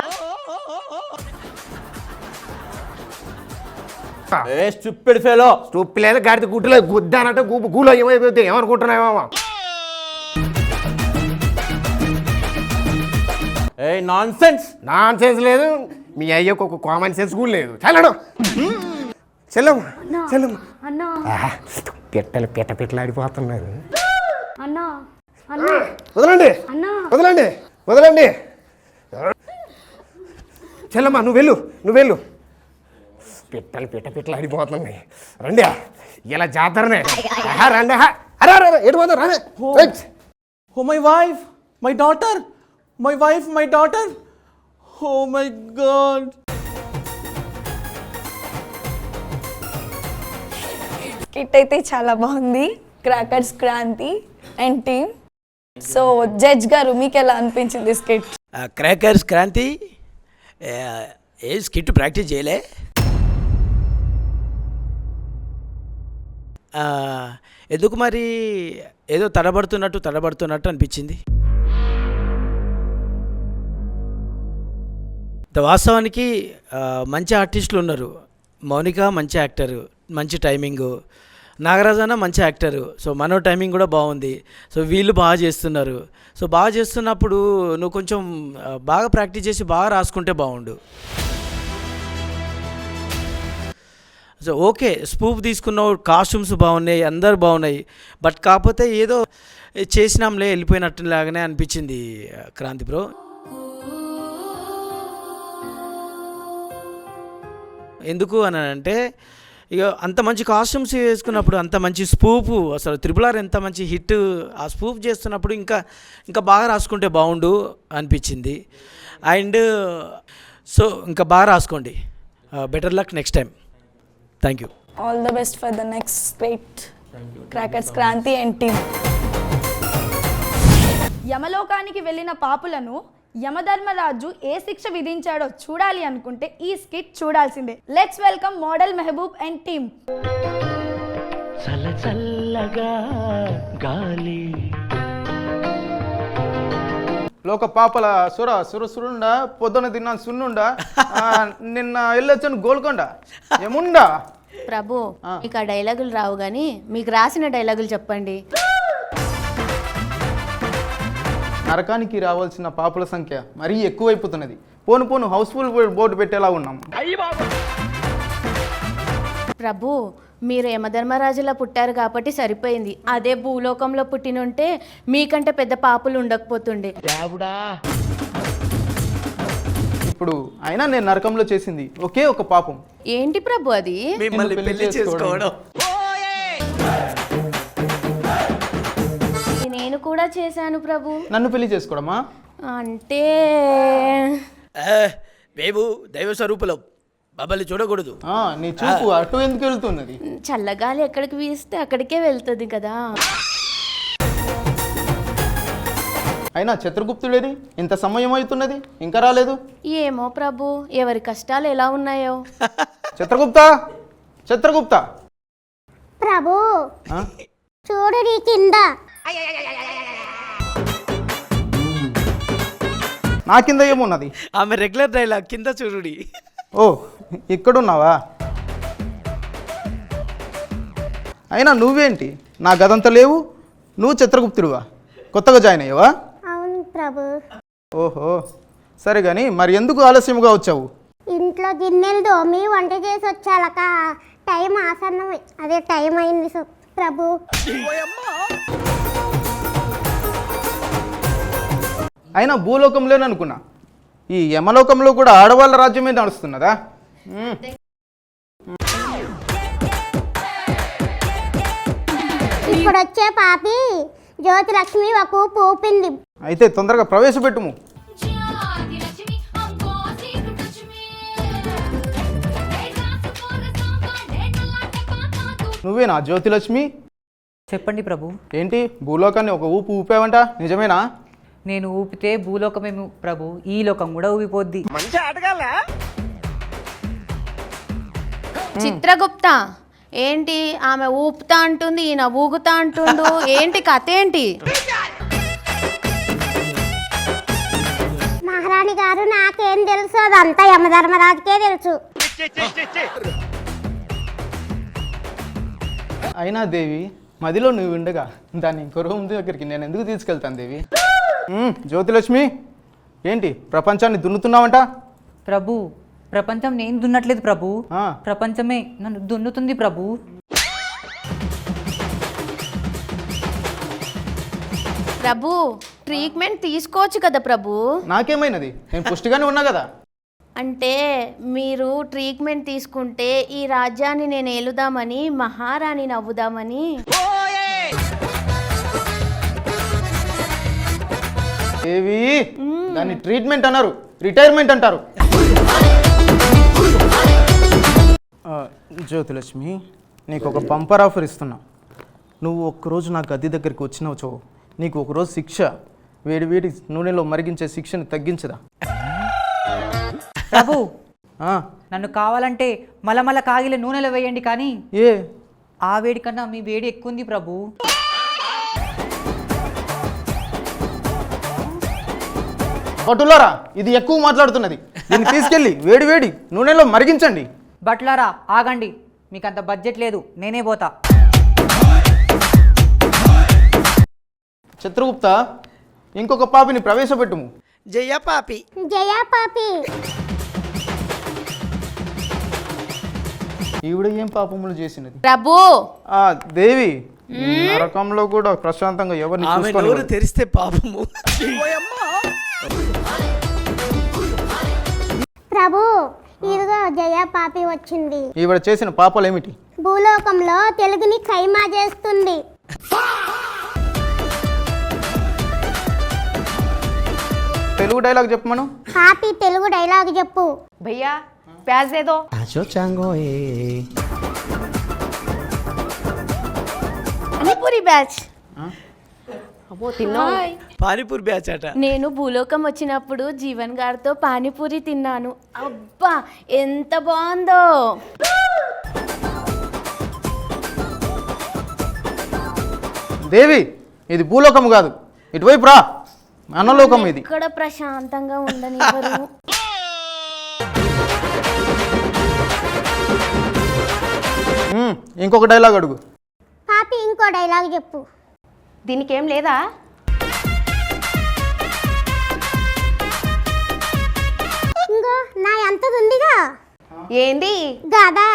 స్టూప్ లేదు గాడిద గుడ్డలో గుద్దానంటే గూలో ఏమైపోతే ఏమనుకుంటున్నావా? నాన్ సెన్స్ లేదు, మీ అయ్యకు ఒక కామన్ సెన్స్ కూడా లేదు. చల్లడు చెల్లమ్మ చెల్లమ్మ అన్నా పెట్టలు పెట్టలాడిపోతున్నారు. అన్నా అన్నా వదలండి అన్నా వదలండి వదలండి. చెల్లమ్మ నువ్వు వెళ్ళు. పెట్టలు పెట్టలాడిపోతున్నాయి. రండి ఇలా జాతరనే. రండి అరే ఎటు పోతారు రండి. Oh my wife, my daughter, my wife, my daughter. Oh my god. Skit అయితే చాలా బాగుంది. Crackers Kranti and team. So judge గారు మీకు ఎలా అనిపించింది స్కిట్? క్రాకర్స్ క్రాంతి ఏ స్కిట్ ప్రాక్టీస్ చేయలే. ఎందుకు మరి ఏదో తడబడుతున్నట్టు అనిపించింది. వాస్తవానికి మంచి ఆర్టిస్టులు ఉన్నారు. మౌనిక మంచి యాక్టరు, మంచి టైమింగు. నాగరాజన్న మంచి యాక్టరు. సో మనో టైమింగ్ కూడా బాగుంది. సో వీళ్ళు బాగా చేస్తున్నారు. సో బాగా చేస్తున్నప్పుడు నువ్వు కొంచెం బాగా ప్రాక్టీస్ చేసి బాగా రాసుకుంటే బాగుండు. సో ఓకే, స్పూఫ్ తీసుకున్నావు, కాస్ట్యూమ్స్ బాగున్నాయి, అందరు బాగున్నాయి. బట్ కాకపోతే ఏదో చేసినాంలే వెళ్ళిపోయినట్టులాగానే అనిపించింది క్రాంతి బ్రో. ఎందుకు అని అంటే ఇక అంత మంచి కాస్ట్యూమ్స్ వేసుకున్నప్పుడు, అంత మంచి స్పూఫ్, అసలు RRR ఎంత మంచి హిట్, ఆ స్పూఫ్ చేస్తున్నప్పుడు ఇంకా బాగా రాసుకుంటే బాగుండు అనిపించింది. అండ్ సో ఇంకా బాగా రాసుకోండి. Better luck next time. Thank you. All the best for the next script. Crackers Kranti and team. యమలోకానికి వెళ్ళిన పాపులను యమధర్మరాజు ఏ శిక్ష విధించాడో చూడాలి అనుకుంటే ఈ స్కిట్ చూడాల్సిందే. Let's welcome model Mehboob and team. లోక పాపల సురుండా పొద్దున తిన్నాను సున్నుండా నిన్న వెళ్ళొచ్చాను గోల్కొండ ఏముండా. ప్రభు మీకు ఆ డైలాగులు రావు కానీ మీకు రాసిన డైలాగులు చెప్పండి. నరకానికి రావాల్సిన పాపుల సంఖ్య మరీ ఎక్కువైపోతున్నది. పోను పోను హౌస్ఫుల్ బోర్డు పెట్టేలా ఉన్నాం. ప్రభు మీరు యమధర్మరాజులా పుట్టారు కాబట్టి సరిపోయింది. అదే భూలోకంలో పుట్టినుంటే మీకంటే పెద్ద పాపులు ఉండకపోతుండే. ఇప్పుడు అయినా నేను నరకంలో చేసింది ఒకే ఒక పాపం. ఏంటి ప్రభు అది? మిమ్మల్ని పెళ్లి చేసుకోవడం. నేను కూడా చేశాను ప్రభు. నన్ను పెళ్లి చేసుకోవడమా? అంటే మేము దైవ స్వరూపులం, మమ్మల్ని చూడకూడదు. నీ చూపు అటు ఎందుకు వెళ్తున్నది? చల్లగాలి ఎక్కడికి వీస్తే అక్కడికే వెళ్తుంది కదా. అయినా చిత్రగుప్తుడేది? ఇంత సమయం అవుతున్నది ఇంకా రాలేదు. ఏమో ప్రభు, ఎవరి కష్టాలు ఎలా ఉన్నాయో. చిత్రగుప్త ప్రభు చూడు నీ కింద. నా కింద ఏమున్నది? ఆమె రెగ్యులర్ డైలాగ్ కింద చూడుడి. ఓ ఇక్కడున్నావా? అయినా నువ్వేంటి నా గదంతా లేవు? నువ్వు చిత్రగుప్తుడువా? కొత్తగా జాయిన్ అయ్యావా? అవును ప్రభు. ఓహో సరే కానీ మరి ఎందుకు ఆలస్యంగా వచ్చావు? ఇంట్లో గిన్నెలు దోమి వంట చేసి వచ్చాలక టైం ఆసన్నం, అదే టైం అయింది ప్రభు. అయినా భూలోకంలోనే అనుకున్నా, ఈ యమలోకంలో కూడా ఆడవాళ్ళ రాజ్యమే నడుస్తున్నదా? ఇప్పుడు వచ్చే పాపి జ్యోతిలక్ష్మి ఒక ఊపు ఊపింది. అయితే తొందరగా ప్రవేశపెట్టుము. నువ్వేనా జ్యోతిలక్ష్మి? చెప్పండి ప్రభు. ఏంటి భూలోకాన్ని ఒక ఊపు ఊపావంట, నిజమేనా? నేను ఊపితే భూలోకమేమి ప్రభు, ఈ లోకం కూడా ఊపిపోద్ది. చిత్రగుప్త ఏంటి ఆమె ఊపుతా అంటుంది, ఈయన ఊగుతా అంటుండు, ఏంటి కథ ఏంటి? మహారాణి గారు నాకేం తెలుసు, అదంతా యమధర్మరాజుకే తెలుసు. అయినా దేవి మదిలో నువ్వు ఉండగా దాన్ని ఇంకో రూమ్ దగ్గరికి నేను ఎందుకు తీసుకెళ్తాను దేవి? జ్యోతిలక్ష్మి ఏంటి ప్రపంచాన్ని దున్నుతున్నావంట? ప్రభు ప్రపంచం నేను దున్నట్లేదు ప్రభు, ప్రపంచమే నన్ను దున్నుతుంది ప్రభు. ప్రభు ట్రీట్మెంట్ తీసుకోవచ్చు కదా ప్రభు. నాకేమైనది, నేను పుష్టిగానే ఉన్నా కదా. అంటే మీరు ట్రీట్మెంట్ తీసుకుంటే ఈ రాజ్యాన్ని నేను ఏలుదామని, మహారాణిని అవ్వుదామని. దేవి దాన్ని ట్రీట్మెంట్ అన్నారు, రిటైర్మెంట్ అంటారు. జ్యోతిలక్ష్మి నీకు ఒక బంపర్ ఆఫర్ ఇస్తున్నా. నువ్వు ఒక్కరోజు నా గది దగ్గరికి వచ్చినావు, నీకు ఒకరోజు శిక్ష, వేడి వేడి నూనెలో మరిగించే శిక్షని తగ్గించదా? ప్రభు నన్ను కావాలంటే మలమల కాగిల నూనెలో వేయండి, కానీ ఏ ఆ వేడి కన్నా మీ వేడి ఎక్కువ ఉంది ప్రభు. పట్టులారా ఇది ఎక్కువ మాట్లాడుతున్నది, దీన్ని తీసుకెళ్ళి వేడి వేడి నూనెలో మరిగించండి. బట్లారా ఆగండి, మీకు అంత బడ్జెట్ లేదు, నేనే పోతా. చిత్రగుప్త ఇంకొక పాపిని ప్రవేశపెట్టుము. జయ పాపి. జయా పాపి. ఈవిడ ఏం పాపములు చేసినది? ప్రభు దేవి నరకంలో కూడా ప్రశాంతంగా ఎవరిని చూసుకోలేదు. తెరిస్తే పాపము. ప్రభు ఇదిగో జయా పాపి వచ్చింది. ఈవిడ చేసిన పాపాలు ఏమిటి? భూలోకంలో తెలుగుని ఖైమా చేస్తుంది. తెలుగు డైలాగ్ చెప్పమను. పాపి తెలుగు డైలాగ్ చెప్పు. భయ్యా ప్యాజ్ దే దో. పానీపూరి బ్యాచ్. పానీపూరి బ్యాచ్ అట. నేను భూలోకం వచ్చినప్పుడు జీవన్ గారితో పానీపూరి తిన్నాను. అబ్బా ఎంత బాగుందో. దేవి ఇది భూలోకము కాదు, ఇటువైపు రా. మనలోకం ఇది. ఇక్కడ ప్రశాంతంగా ఉండనివ్వరు. ఇంకొక డైలాగ్ అడుగు. పాపి ఇంకో డైలాగ్ చెప్పు. దీనికి ఏం లేదా? ఇంకో నా ఎంతది ఉందిగా. ఏంది? గదా.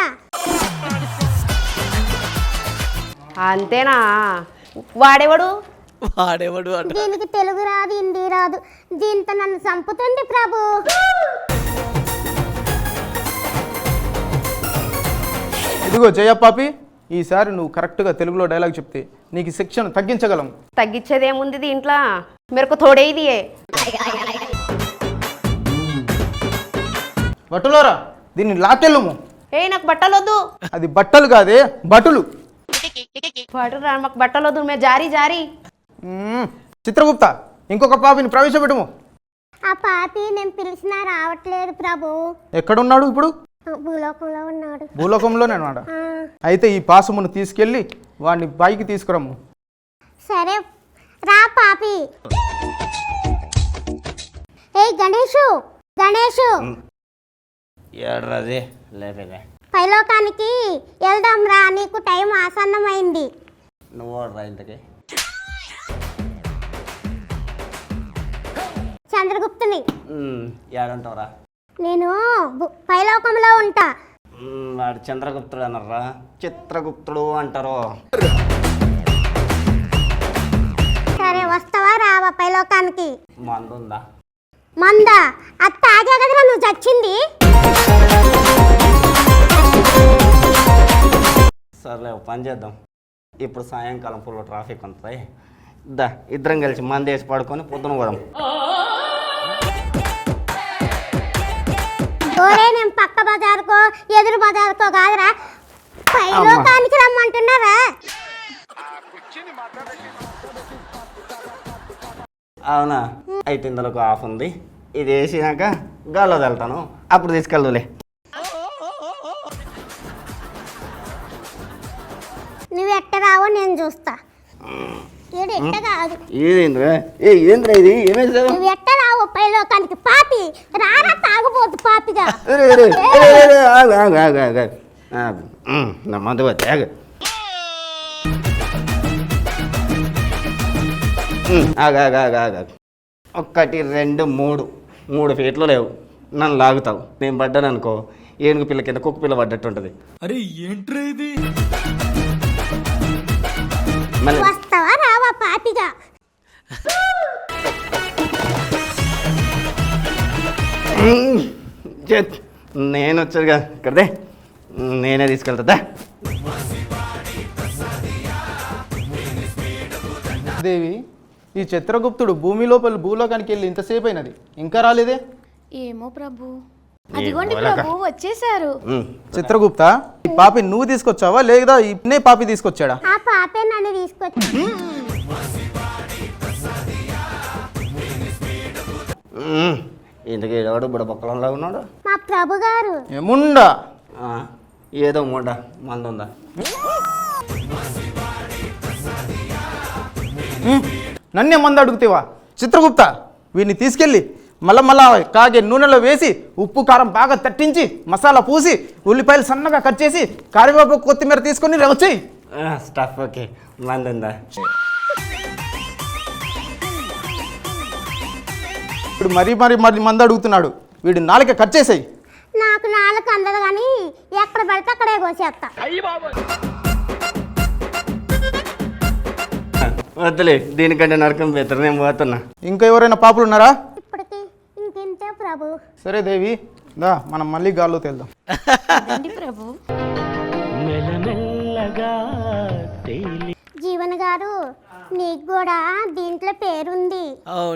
అంతేనా? వాడేవాడు? అంటే దీనికి తెలుగు రాదు, హిందీ రాదు. దీంతో నన్ను చంపుతుంది ప్రభు. ఇదిగో జయపాపి, ఈసారి నువ్వు కరెక్ట్గా తెలుగులో డైలాగ్ చెప్తే నీకు శిక్షను తగ్గించగలం. తగ్గించేదేముంది దీంట్లో? మెరకు తోడే ఇది. బట్టులోరా, దీన్ని లాకెళ్ళము. నాకు బట్టలు వద్దు. అది బట్టలు కాదే, బటులు. మాకు బట్టలు వద్దు. మే జారీ జారీ. చిత్రగుప్త, ఇంకొక పాపిని ప్రవేశపెట్టము. ఆ పాపి నేను పిలిచినా రావట్లేదు ప్రభు. ఎక్కడున్నాడు ఇప్పుడు? భూలోకంలో ఉన్నాడు. భూలోకంలోనే ఉన్నాడా? అయితే ఈ పాసమును తీసుకెళ్ళి వాడిని పైకి తీసుకురమ్ము. సరే రా పాపి. ఏ గణేషు, గణేషు ఏడ్రాది లేపేదే. పైలోకానికి వెళ్దాం రా, నీకు టైం ఆసన్నమైంది. నువ్వు రా ఇంతకి. చంద్రగుప్తుని. ఏడంటావురా? నేను పైలోకంలో ఉంటా. వాడు చంద్రగుప్తుడు అన్నారా, చిత్రగుప్తుడు అంటారు. సరే వస్తావా రావా పైలోకానికి? మందుందా? మందా? అది తాగా కదరా నువ్వు చచ్చింది. సర్లే పని చేద్దాం. ఇప్పుడు సాయంకాలం ఫుల్ ట్రాఫిక్ ఉంటుంది. ఇద్దరం కలిసి మంది వేసి పడుకొని పొద్దున పోదాం. నేను పక్క బజార్కో ఎదురు బజార్కో కాదురా, పైలోకానికి రమ్మంటున్నారా? అవునా? అయితే ఇందులో ఆఫ్ ఉంది. ఇది వేసినాక గాల్లో వెళ్తాను, అప్పుడు తీసుకెళ్దులే. నువ్వు ఎట్ట రావో నేను చూస్తా. ఇది ఎట్ట కాదు. ఏదేంద్రా? ఏంద్రా ఇది? ఏమైంది? నువ్వు ఎట్ట రావో పైలోకానికి? పాపి రారా, తాగుబోతు పాపిగా. నా మందు వచ్చా. ఒకటి రెండు మూడు 3 ఫీట్లు లేవు. నన్ను లాగుతావు, నేను పడ్డాను అనుకో, ఏనుగు పిల్ల కింద కుక్క పిల్ల పడ్డట్టు ఉంటుంది. అరే ఏంట్రా ఇది? వస్తావా రావా పాపిగా? నేను వచ్చారుగా ఇక్కడదే, నేనే తీసుకెళ్తా. దేవి, ఈ చిత్రగుప్తుడు భూమి లోపల భూలోకానికి వెళ్ళి ఇంతసేపు అయినది, ఇంకా రాలేదే? ఏమో ప్రభు. అదిగోండి ప్రభు వచ్చేసారు. చిత్రగుప్త, ఈ పాపి నువ్వు తీసుకొచ్చావా లేదా ఇప్పుడే పాపి తీసుకొచ్చాడా? ఆ పాపే నన్ను తీసుకొచ్చి. ఇంతకీ ఎవడు బుడబొక్కలంలా ఉన్నాడు? మా ప్రభు గారు. ఏముండా? ఏదో మూడ మందు ఉందా? నన్నే మందు అడుగుతావా? చిత్రగుప్త, వీడిని తీసుకెళ్ళి మళ్ళా కాగే నూనెలో వేసి ఉప్పు కారం బాగా తట్టించి మసాలా పూసి ఉల్లిపాయలు సన్నగా కట్ చేసి కరివేపాకు కొత్తిమీర తీసుకొని వచ్చేయి. Stuff okay. మందు ఉందా? ఇప్పుడు మరీ మందు అడుగుతున్నాడు. వీడి నాలుక కట్ చేసేయి. నాకు నాలుక అందదు కానీ ఎక్కడ పడితే అక్కడే కోసేస్తా. వద్దులే, దీనికంటే నరకం బెటర్, నేను పోతున్నా. ఇంకా ఎవరైనా పాపులు ఉన్నారా? ఇప్పటికి ఇంకెంతే ప్రభు. సరే దేవి, దా మనం మళ్ళీ గాల్లో తేల్దాం. ప్రభు. జీవన్ గారు, నీకు కూడా దీంట్లో పేరుంది.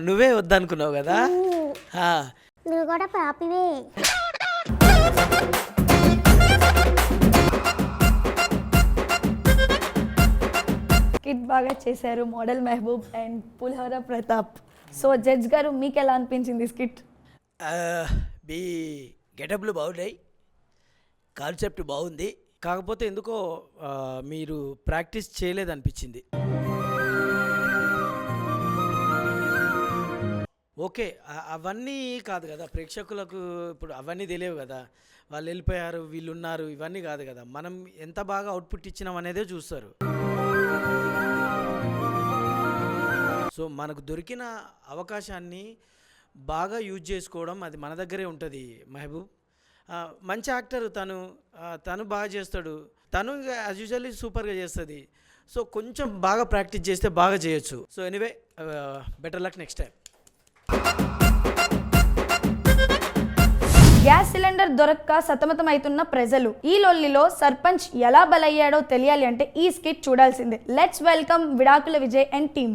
నువ్వే వద్దనుకున్నావు కదా? నువ్వు కూడా పాపివే. స్కిట్ బాగా చేశారు model Mehboob and pulihora Pratap. So judge గారు, మీకు ఎలా అనిపించింది స్కిట్? మీ గెటప్లు బాగున్నాయి, కాన్సెప్ట్ బాగుంది. కాకపోతే ఎందుకో మీరు ప్రాక్టీస్ చేయలేదనిపించింది. ఓకే అవన్నీ కాదు కదా ప్రేక్షకులకు, ఇప్పుడు అవన్నీ తెలియవు కదా, వాళ్ళు వెళ్ళిపోయారు వీళ్ళు ఉన్నారు ఇవన్నీ కాదు కదా, మనం ఎంత బాగా అవుట్పుట్ ఇచ్చినాం అనేదే చూస్తారు. సో మనకు దొరికిన అవకాశాన్ని బాగా యూజ్ చేసుకోవడం అది మన దగ్గరే ఉంటుంది. మహబూబ్ మంచి యాక్టర్, తను బాగా చేస్తాడు, తను యాజ్ యూజువల్లీ సూపర్గా చేస్తుంది. సో కొంచెం బాగా ప్రాక్టీస్ చేస్తే బాగా చేయొచ్చు. So anyway better luck next time. Gas cylinder దొరక్క సతమతమవుతున్న ప్రజలు, ఈ లొల్లిలో సర్పంచ్ ఎలా బలయ్యాడో తెలియాలి అంటే ఈ స్కిట్ చూడాల్సిందే. లెట్స్ వెల్కమ్ విడాకుల విజయ్ అండ్ టీమ్.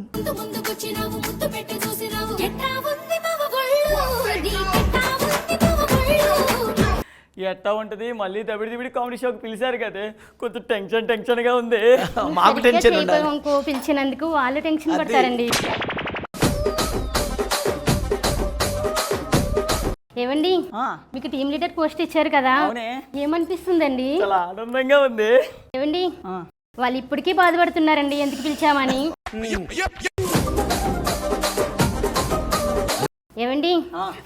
ఎట్టా ఉంటుంది మళ్ళీ దబిడి కామెడీ షోకి పిలిచారు కదా, కొంచెం టెన్షన్ గా ఉంది. మాకు టెన్షన్ పిలిచినందుకు వాళ్ళు టెన్షన్ పడతారండి. ఏమండి మీకు టీమ్ లీడర్ పోస్ట్ ఇచ్చారు కదా, ఏమనిపిస్తుందండి? చాలా ఆనందంగా ఉంది. ఏమండి వాళ్ళు ఇప్పటికీ బాధపడుతున్నారండి ఎందుకు పిలిచామని. ఏమండి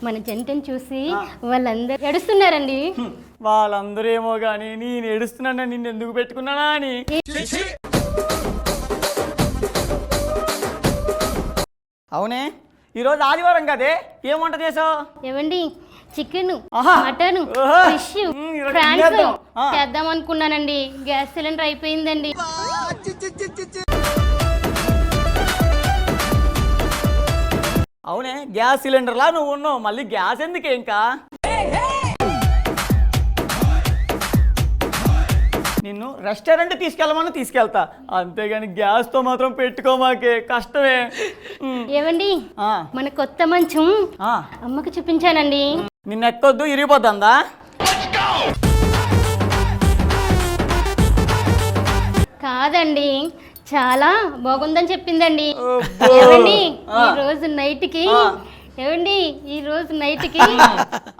మన జంటను చూసి వాళ్ళందరూ ఏడుస్తున్నారండి. వాళ్ళందరూ ఏమో గానీ నేను ఏడుస్తున్నాను, నిన్ను ఎందుకు పెట్టుకున్నానా అని. అవునే ఈరోజు ఆదివారం కదే, ఏం వంట చేసావు? ఏమండి చికెన్, మటన్, ఫిష్, ఫ్రాన్స్ చేద్దాం అనుకున్నానండి. గ్యాస్ సిలిండర్ అయిపోయిందండి. అవునే గ్యాస్ సిలిండర్లా నువ్వు ఉన్నావు, మళ్ళీ గ్యాస్ ఎందుకే ఇంకా? నిన్ను రెస్టారెంట్ తీసుకెళ్ళమని తీసుకెళ్తా, అంతేగాని గ్యాస్తో మాత్రం పెట్టుకోమాకే, కష్టమే. ఏమండి మన కొత్త మంచం అమ్మకి చూపించానండి. నిన్న ఎక్కొద్దు ఇరిగిపోద్దా? కాదండి చాలా బాగుందని చెప్పిందండి. ఏమండి ఈ రోజు నైట్ కి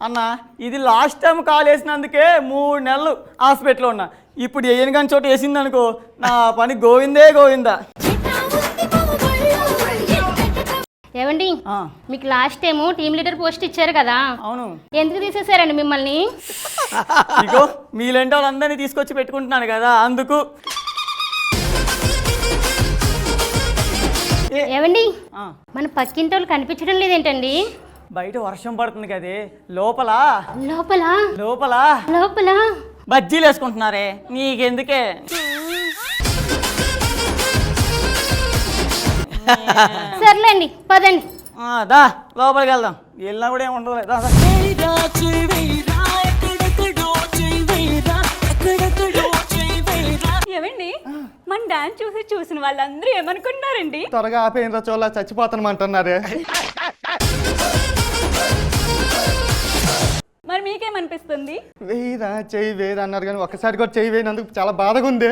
అన్న ఇది లాస్ట్ టైం కాల్ వేసినందుకే 3 నెలలు హాస్పిటల్లో ఉన్నా. ఇప్పుడు ఏను కానీ చోట వేసింది అనుకో, నా పని గోవిందే గోవిందా. ఏమండి మీకు last time team leader post ఇచ్చారు కదా, అవును ఎందుకు తీసేశారండి మిమ్మల్ని? ఇగో మీలాంటి వాళ్ళందరినీ తీసుకొచ్చి పెట్టుకుంటున్నాను కదా అందుకు. ఏమండి మన పక్కింటి వాళ్ళు కనిపించడం లేదేంటండి? బయట వర్షం పడుతుంది కదే, లోపల లోపల లోపల లోపల బజ్జీలు వేసుకుంటున్నారే, నీకెందుకే? సర్లేండి పదండి. దా లోపలికి వెళ్దాం, వెళ్ళినా కూడా ఏమి ఉండదు. ఏమండి మన డాన్స్ చూసిన వాళ్ళందరూ ఏమనుకుంటున్నారండి? త్వరగా ఆపేయండి చోళ్ళ చచ్చిపోతానమంటున్నారే. మరి మీకేమనిపిస్తుంది? వేయరా చెయ్యి వేయరా అన్నారు కానీ ఒక్కసారి కూడా చెయ్యి వేయనందుకు చాలా బాధగా ఉంది.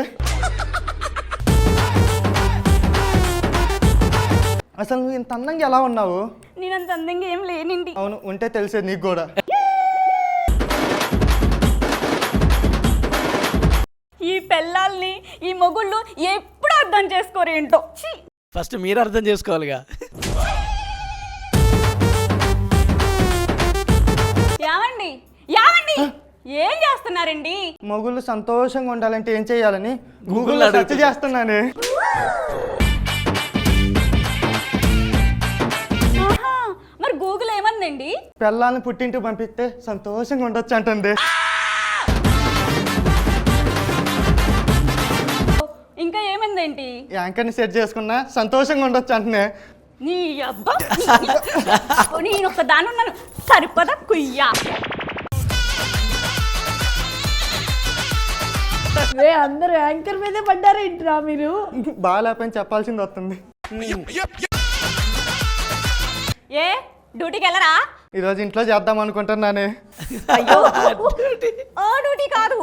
అసలు నువ్వు ఇంత అందంగా ఎలా ఉన్నావు? నేను అంత అందంగా ఏం లేనండి. అవును ఉంటే తెలిసేది నీకు కూడా. ఈ పెళ్ళాల్ని ఈ మొగుళ్ళు ఎప్పుడు అర్థం చేసుకోరేంటో. ఫస్ట్ మీరు అర్థం చేసుకోవాలిగా. యావండి యావండి ఏం చేస్తున్నారండి? మొగుళ్ళు సంతోషంగా ఉండాలంటే ఏం చేయాలని గూగుల్లో సెర్చ్ చేస్తున్నానే. మరి గూగుల్ ఏమందండి? పిల్లల్ని పుట్టింటికి పంపిస్తే సంతోషంగా ఉండొచ్చు అంటుంది. ఇంకా ఏమైందేంటి? యాంకర్ని సెట్ చేసుకున్నా సంతోషంగా ఉండొచ్చు అంటున్నా. నీ అబ్బా నేను ఒక దాని ఉన్నాను సరిపదా కుయ్యా. అందరూ యాంకర్ మీదే పడ్డారేంట్రా మీరు? బాగాలేపని చెప్పాల్సింది వస్తుంది. ఏ డ్యూటీకి వెళ్ళరా? ఈరోజు ఇంట్లో చేద్దాం అనుకుంటున్నానే. అయ్యో డ్యూటీ కాదు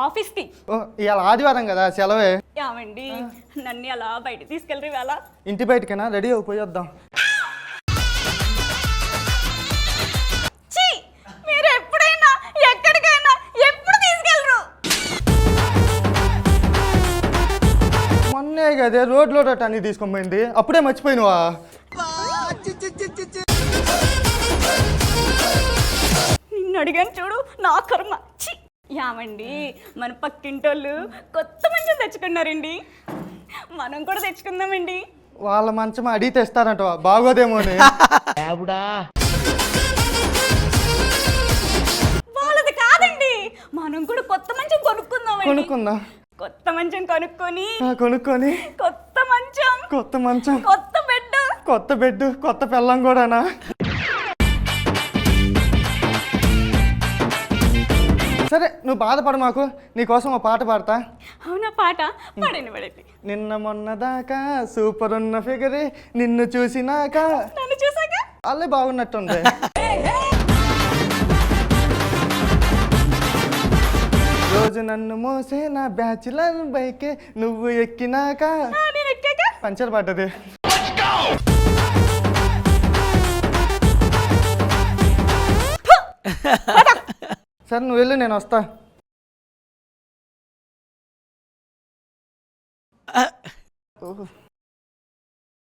ఆఫీస్కి. ఇవాళ ఆదివారం కదా సెలవే. యావండి నన్ను అలా బయట తీసుకెళ్ళరు ఇవాళ. ఇంటి బయటకైనా రెడీ అయిపోయి వద్దాం. మీరు ఎప్పుడైనా ఎక్కడికైనా ఎప్పుడు తీసుకెళ్ళరు? మొన్న నిన్నే కదే రోడ్లో అన్ని తీసుకొని పోయింది, అప్పుడే మర్చిపోయినవా? నిన్ను అడిగాను చూడు, నా కర్మ. ఛీ! యామండి, మన పక్కింటోళ్ళు కొత్త మంచం తెచ్చుకున్నారండి, మనం కూడా తెచ్చుకుందామండి. వాళ్ళ మంచం అడిగి తెస్తారంట, బాగోదేమో అని. వాళ్ళది కాదండి, మనం కూడా కొత్త మంచం కొనుక్కుందామండి. కొనుక్కుందా? కొత్త మంచం కొనుక్కొని కొనుక్కొని కొత్త మంచం కొత్త మంచం కొత్త బెడ్ కొత్త బెడ్ కొత్త పెళ్ళం కూడానా? సరే నువ్వు బాధపడ, మాకు నీకోసం ఒక పాట పాడతా. అవునా? పాట పాడండి పడండి. నిన్న మొన్న దాకా సూపర్ ఉన్న ఫిగరే, నిన్ను చూసినాక నన్ను చూసాక అల్లే బాగున్నట్టుంది. రోజు నన్ను మోసే నా బ్యాచులర్ బైకే, నువ్వు ఎక్కినాక పంచర్ పడ్డది. సరే నువ్వు వెళ్ళు, నేను వస్తా.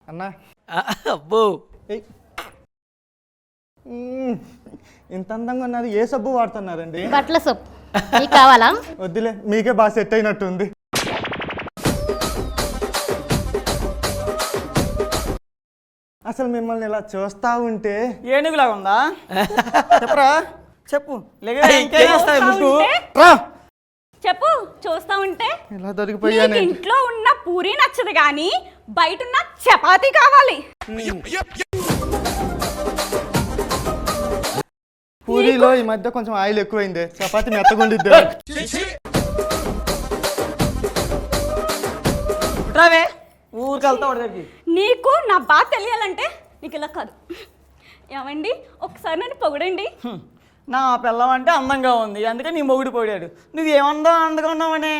అన్నా అబ్బో, ఇంత అందంగా ఉన్నది ఏ సబ్బు వాడుతున్నారండి? బట్టల సబ్బు మీకు కావాలా? వద్దులే, మీకే బాగా సెట్ అయినట్టుంది. అసలు మిమ్మల్ని ఇలా చూస్తా ఉంటే ఏనుగులాగా ఉందా? చెప్పరా, చెప్పు. ఇంకేం చేస్తాయి ముట్టు? చెప్పు. చూస్తా ఉంటే ఇలా దొరికిపోయాను. నీకు ఇంట్లో ఉన్న పూరి నచ్చదు గాని బయట ఉన్న చపాతీ కావాలి. పూరీలో ఈ మధ్య కొంచెం ఆయిల్ ఎక్కువైంది, చపాతీ మెత్తగుండిద్ది. రావే, ఊరికి వెళ్తా ఉండేది. నీకు నా బాధ తెలియాలంటే నీకు ఇలా కాదు. ఏమండి, ఒకసారి నన్ను పొగడండి. నా పిల్లం అంటే అందంగా ఉంది, అందుకే నీ మొగుడు పోయాడు. నువ్వేమందా అందంగా ఉన్నావనే?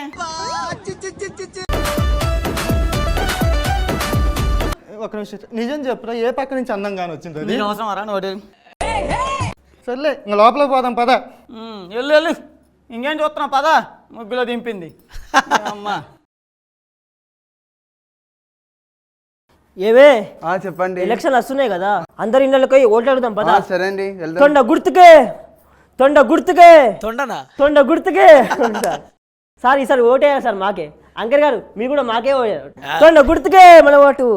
ఒక నిమిషం, నిజం చెప్పురా, ఏ పక్క నుంచి అందంగానే వచ్చింది అది? నీకు అవసరం రా నోడు. సర్లే ఇంకా లోపలికి పోదాం పద. వెళ్ళు వెళ్ళు, ఇంకేం చూస్తున్నావు? పద, ముగ్గులో దింపింది అమ్మా. ఏవే చెప్పండి, ఎలక్షన్లు వస్తున్నాయి కదా, అందరి ఇళ్ళకి ఓట్లు అడుగుదాం పద. సరే అండి, తొండ గుర్తుకే, తొండ గుర్తుకే, తొండనా? తొండ గుర్తుకే. సార్ ఈసారి ఓటేయాలి సార్ మాకే. అంకర్ గారు మీరు కూడా మాకే ఓటేయాలి. తొండ గుర్తుకే మన ఓటు,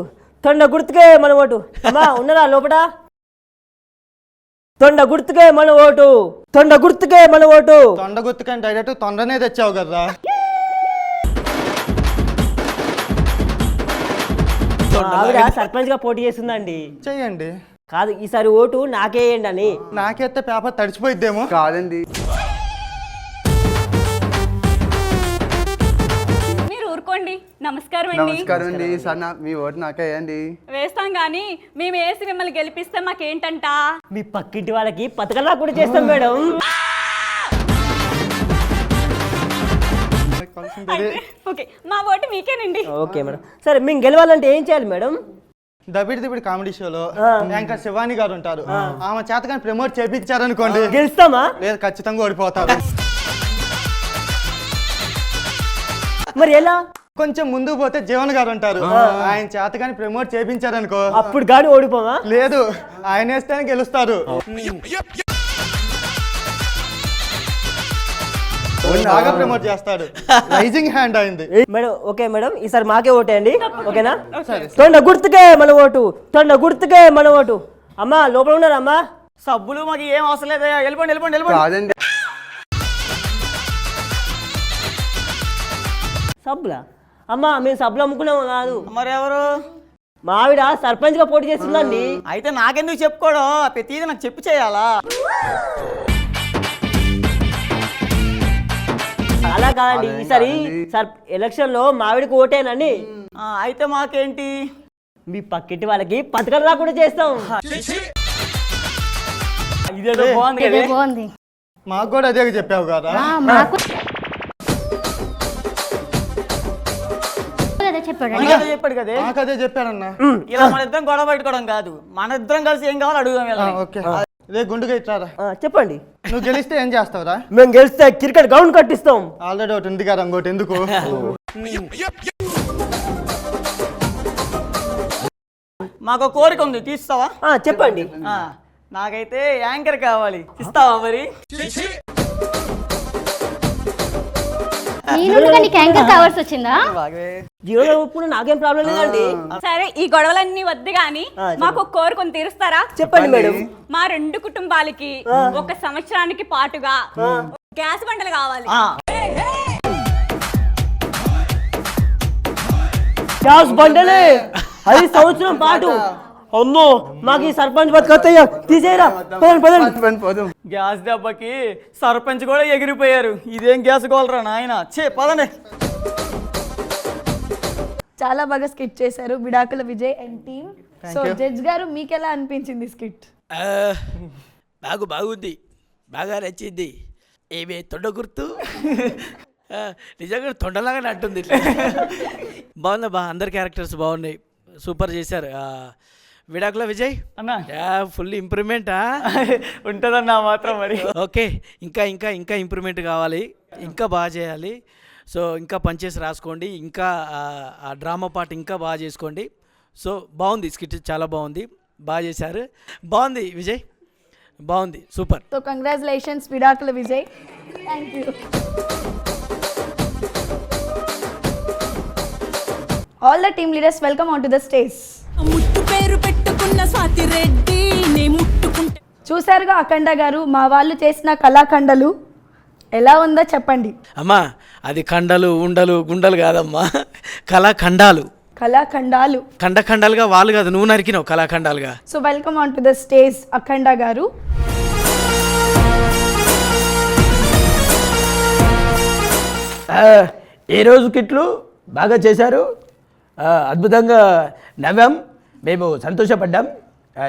తొండ గుర్తుకే మన ఓటు. అమ్మా ఉన్నదా లోపల? తొండ గుర్తుకే మన ఓటు, తొండ గుర్తుకే మన ఓటు. తొండ గుర్తుకని డైరెక్ట్ తొండనే తెచ్చావు కదా. ఆవిడ సర్పంచ్ గా పోటీ చేస్తుందండి. చెయ్యండి. కాదు, ఈసారి ఓటు నాకే వేయండి అని. నాకైతే పేపర్ తడిచిపోయిద్దేమో. కాదండి, మీరు ఊరుకోండి. నమస్కారం నమస్కారం అండి. సన్న మీ ఓటు నాకే వేయండి. వేస్తాం కానీ మేము వేసి మిమ్మల్ని గెలిపిస్తే మాకేంటంట? మీ పక్కింటి వాళ్ళకి పథకంలా కూడా చేస్తాం మేడం. ఓకే, మా ఓటు మీకేనండి. Okay madam. సరే మేము గెలవాలంటే ఏం చేయాలి మేడం? దబిడి దిబిడి కామెడీ షోలో యాంకర్ శివాని గారు ఉంటారు, ఆమె చేతగాని ప్రమోట్ చేపించారనుకోండి, గెలుస్తామా? లేదు, ఖచ్చితంగా ఓడిపోతారు. మరి ఎలా? కొంచెం ముందుకు పోతే జీవన్ గారు ఉంటారు, ఆయన చేతగాని ప్రమోట్ చేపించారనుకో, అప్పుడు గాని ఓడిపోమా? లేదు, ఆయన వేస్తేనే గెలుస్తారు. బాగా ప్రమోట్ చేస్తాడు. రైజింగ్ హ్యాండ్ అయింది మేడం. ఓకే మేడం, ఈసారి మాకే ఓటేయండి. ఓకేనా? తొండ గుర్తుకే మన ఓటు, తొండ గుర్తుకే మన ఓటు. అమ్మా లోపల ఉన్నారా అమ్మా? సబ్బులు మాకు ఏం అవసరం లేదు, వెళ్ళిపోండి వెళ్ళిపోండి వెళ్ళిపోండి. సబ్బులా? అమ్మా మేము సబ్బులు అమ్ముకున్నాము కాదు. మరి ఎవరు? మా ఆవిడ సర్పంచ్ గా పోటీ చేస్తుందండి. అయితే నాకెందుకు చెప్పుకోవడం, ప్రతిదీ నాకు చెప్పి చేయాలా? అలా కాదండి, ఈసారి ఎలక్షన్ లో మావిడికి ఓటేనండి. అయితే మాకేంటి? మీ పక్కింటి వాళ్ళకి పథకంలా కూడా చేస్తాం. ఇదేదో బాగుంది. మాకు కూడా అదే చెప్పావు కదా. చెప్పాడు కదా, మాకు అదే చెప్పాడన్నా. ఇలా మన ఇద్దరం గొడవ పెట్టుకోవడం కాదు, మన ఇద్దరం కలిసి ఏం కావాలో అడుగుదాం. ఓకే, ఇదే గుండుగా ఇట్లారా. చెప్పండి. నువ్వు గెలిస్తే ఏం చేస్తావురా? మేము గెలిస్తే క్రికెట్ గ్రౌండ్ కట్టిస్తాం. ఆల్రెడీ ఒకటి ఉంది కదా, ఇంకోటి ఎందుకు? మాకు ఒక కోరిక ఉంది, తీస్తావా? చెప్పండి. నాకైతే యాంకర్ కావాలి, ఇస్తావా మరి? కావాల్సి వచ్చిందా? జీవన ఒప్పుడు నాకేం ప్రాబ్లం లేదండి. సరే ఈ గొడవలన్నీ వద్దు గాని మాకు ఒక కోరికను తీరుస్తారా? చెప్పండి మేడం. మా 2 కుటుంబాలకి 1 సంవత్సరానికి పాటుగా గ్యాస్ బండలు కావాలి. గ్యాస్ బండలే 5 సంవత్సరం పాటు. అమ్మో మాకు ఈ సర్పంచ్ బతుకత్తయ్యా, తీసేయరా. పదండి. గ్యాస్ దెబ్బకి సర్పంచ్ కూడా ఎగిరిపోయారు. ఇదేం గ్యాస్ గోలరా నాయన. పదండి. చాలా బాగా స్కిట్ చేశారు విడాకుల Vijay and team. So judge గారు మీకు ఎలా అనిపించింది స్కిట్? బాగుంది, బాగా నచ్చింది. ఏమే తొండ గుర్తు నిజంగా తొండలాగానే అంటుంది. బాగుందా? అందరి క్యారెక్టర్స్ బాగున్నాయి, సూపర్ చేశారు. విడాకుల విజయ్ అన్నా ఫుల్ ఇంప్రూవ్మెంటా ఉంటుందన్నా మాత్రం మరి. ఓకే, ఇంకా ఇంప్రూవ్మెంట్ కావాలి, ఇంకా బాగా చేయాలి. సో ఇంకా పనిచేసి రాసుకోండి, ఇంకా ఆ డ్రామా పార్ట్ ఇంకా బాగా చేసుకోండి. సో బాగుంది, స్కిట్ చాలా బాగుంది, బాగా చేశారు. బాగుంది విజయ్, బాగుంది, సూపర్. సో కంగ్రాచులేషన్స్ విడాకుల Vijay. Thank you. All the team leaders welcome on to the stage. చూశారుగా అఖండ గారు, మా వాళ్ళు చేసిన కళాఖండలు ఎలా ఉందో చెప్పండి. అమ్మా అది కండలు ఉండలు గుండలు కాదమ్మా, కళాఖండాలు. కళాఖండాలు ఖండాలుగా వాళ్ళు కాదు, నువ్వు నరికినావు కళాఖండాలుగా. So welcome on to the stage Akhanda గారు. ఏ రోజు కిట్లు బాగా చేశారు, అద్భుతంగా నవ్వాం, మేము సంతోషపడ్డాం.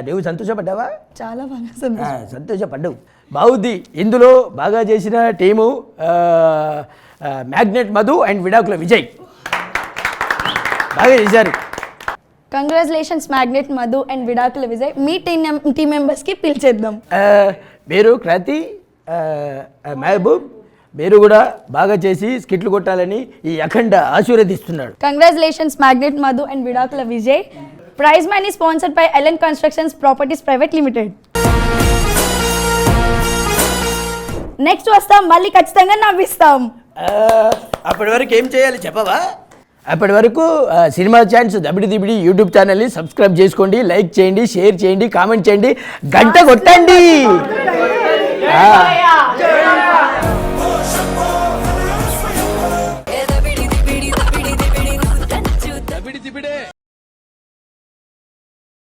నువ్వు సంతోషపడ్డావా? చాలా బాగా సంతోషపడ్డావు, బాగుంది. ఇందులో బాగా చేసిన టీము మ్యాగ్నెట్ మధు అండ్ విడాకుల విజయ్ బాగా చేశారు. కంగ్రాచులేషన్స్ మ్యాగ్నెట్ మధు అండ్ విడాకుల విజయ్. మీ టీమ్ మెంబర్స్కి పిలిచేద్దాం. మీరు క్రాంతి, మహబూబ్, మీరు కూడా బాగా చేసి స్కిట్లు కొట్టాలని ఈ అఖండ ఆశీర్వదిస్తున్నాడు. కంగ్రాచులేషన్స్ మ్యాగ్నెట్ మధు అండ్ విడాకుల Vijay. Prize money sponsored by LN constructions properties private limited. Next వస్తాం, మళ్ళీ ఖచ్చితంగా నవ్విస్తాం. అప్పటి వరకు ఏం చేయాలి చెప్పవా? అప్పటి వరకు సినిమా ఛాన్స్ దబిడి యూట్యూబ్ ఛానల్ని సబ్స్క్రైబ్ చేసుకోండి, లైక్ చేయండి, షేర్ చేయండి, కామెంట్ చేయండి, గంట కొట్టండి.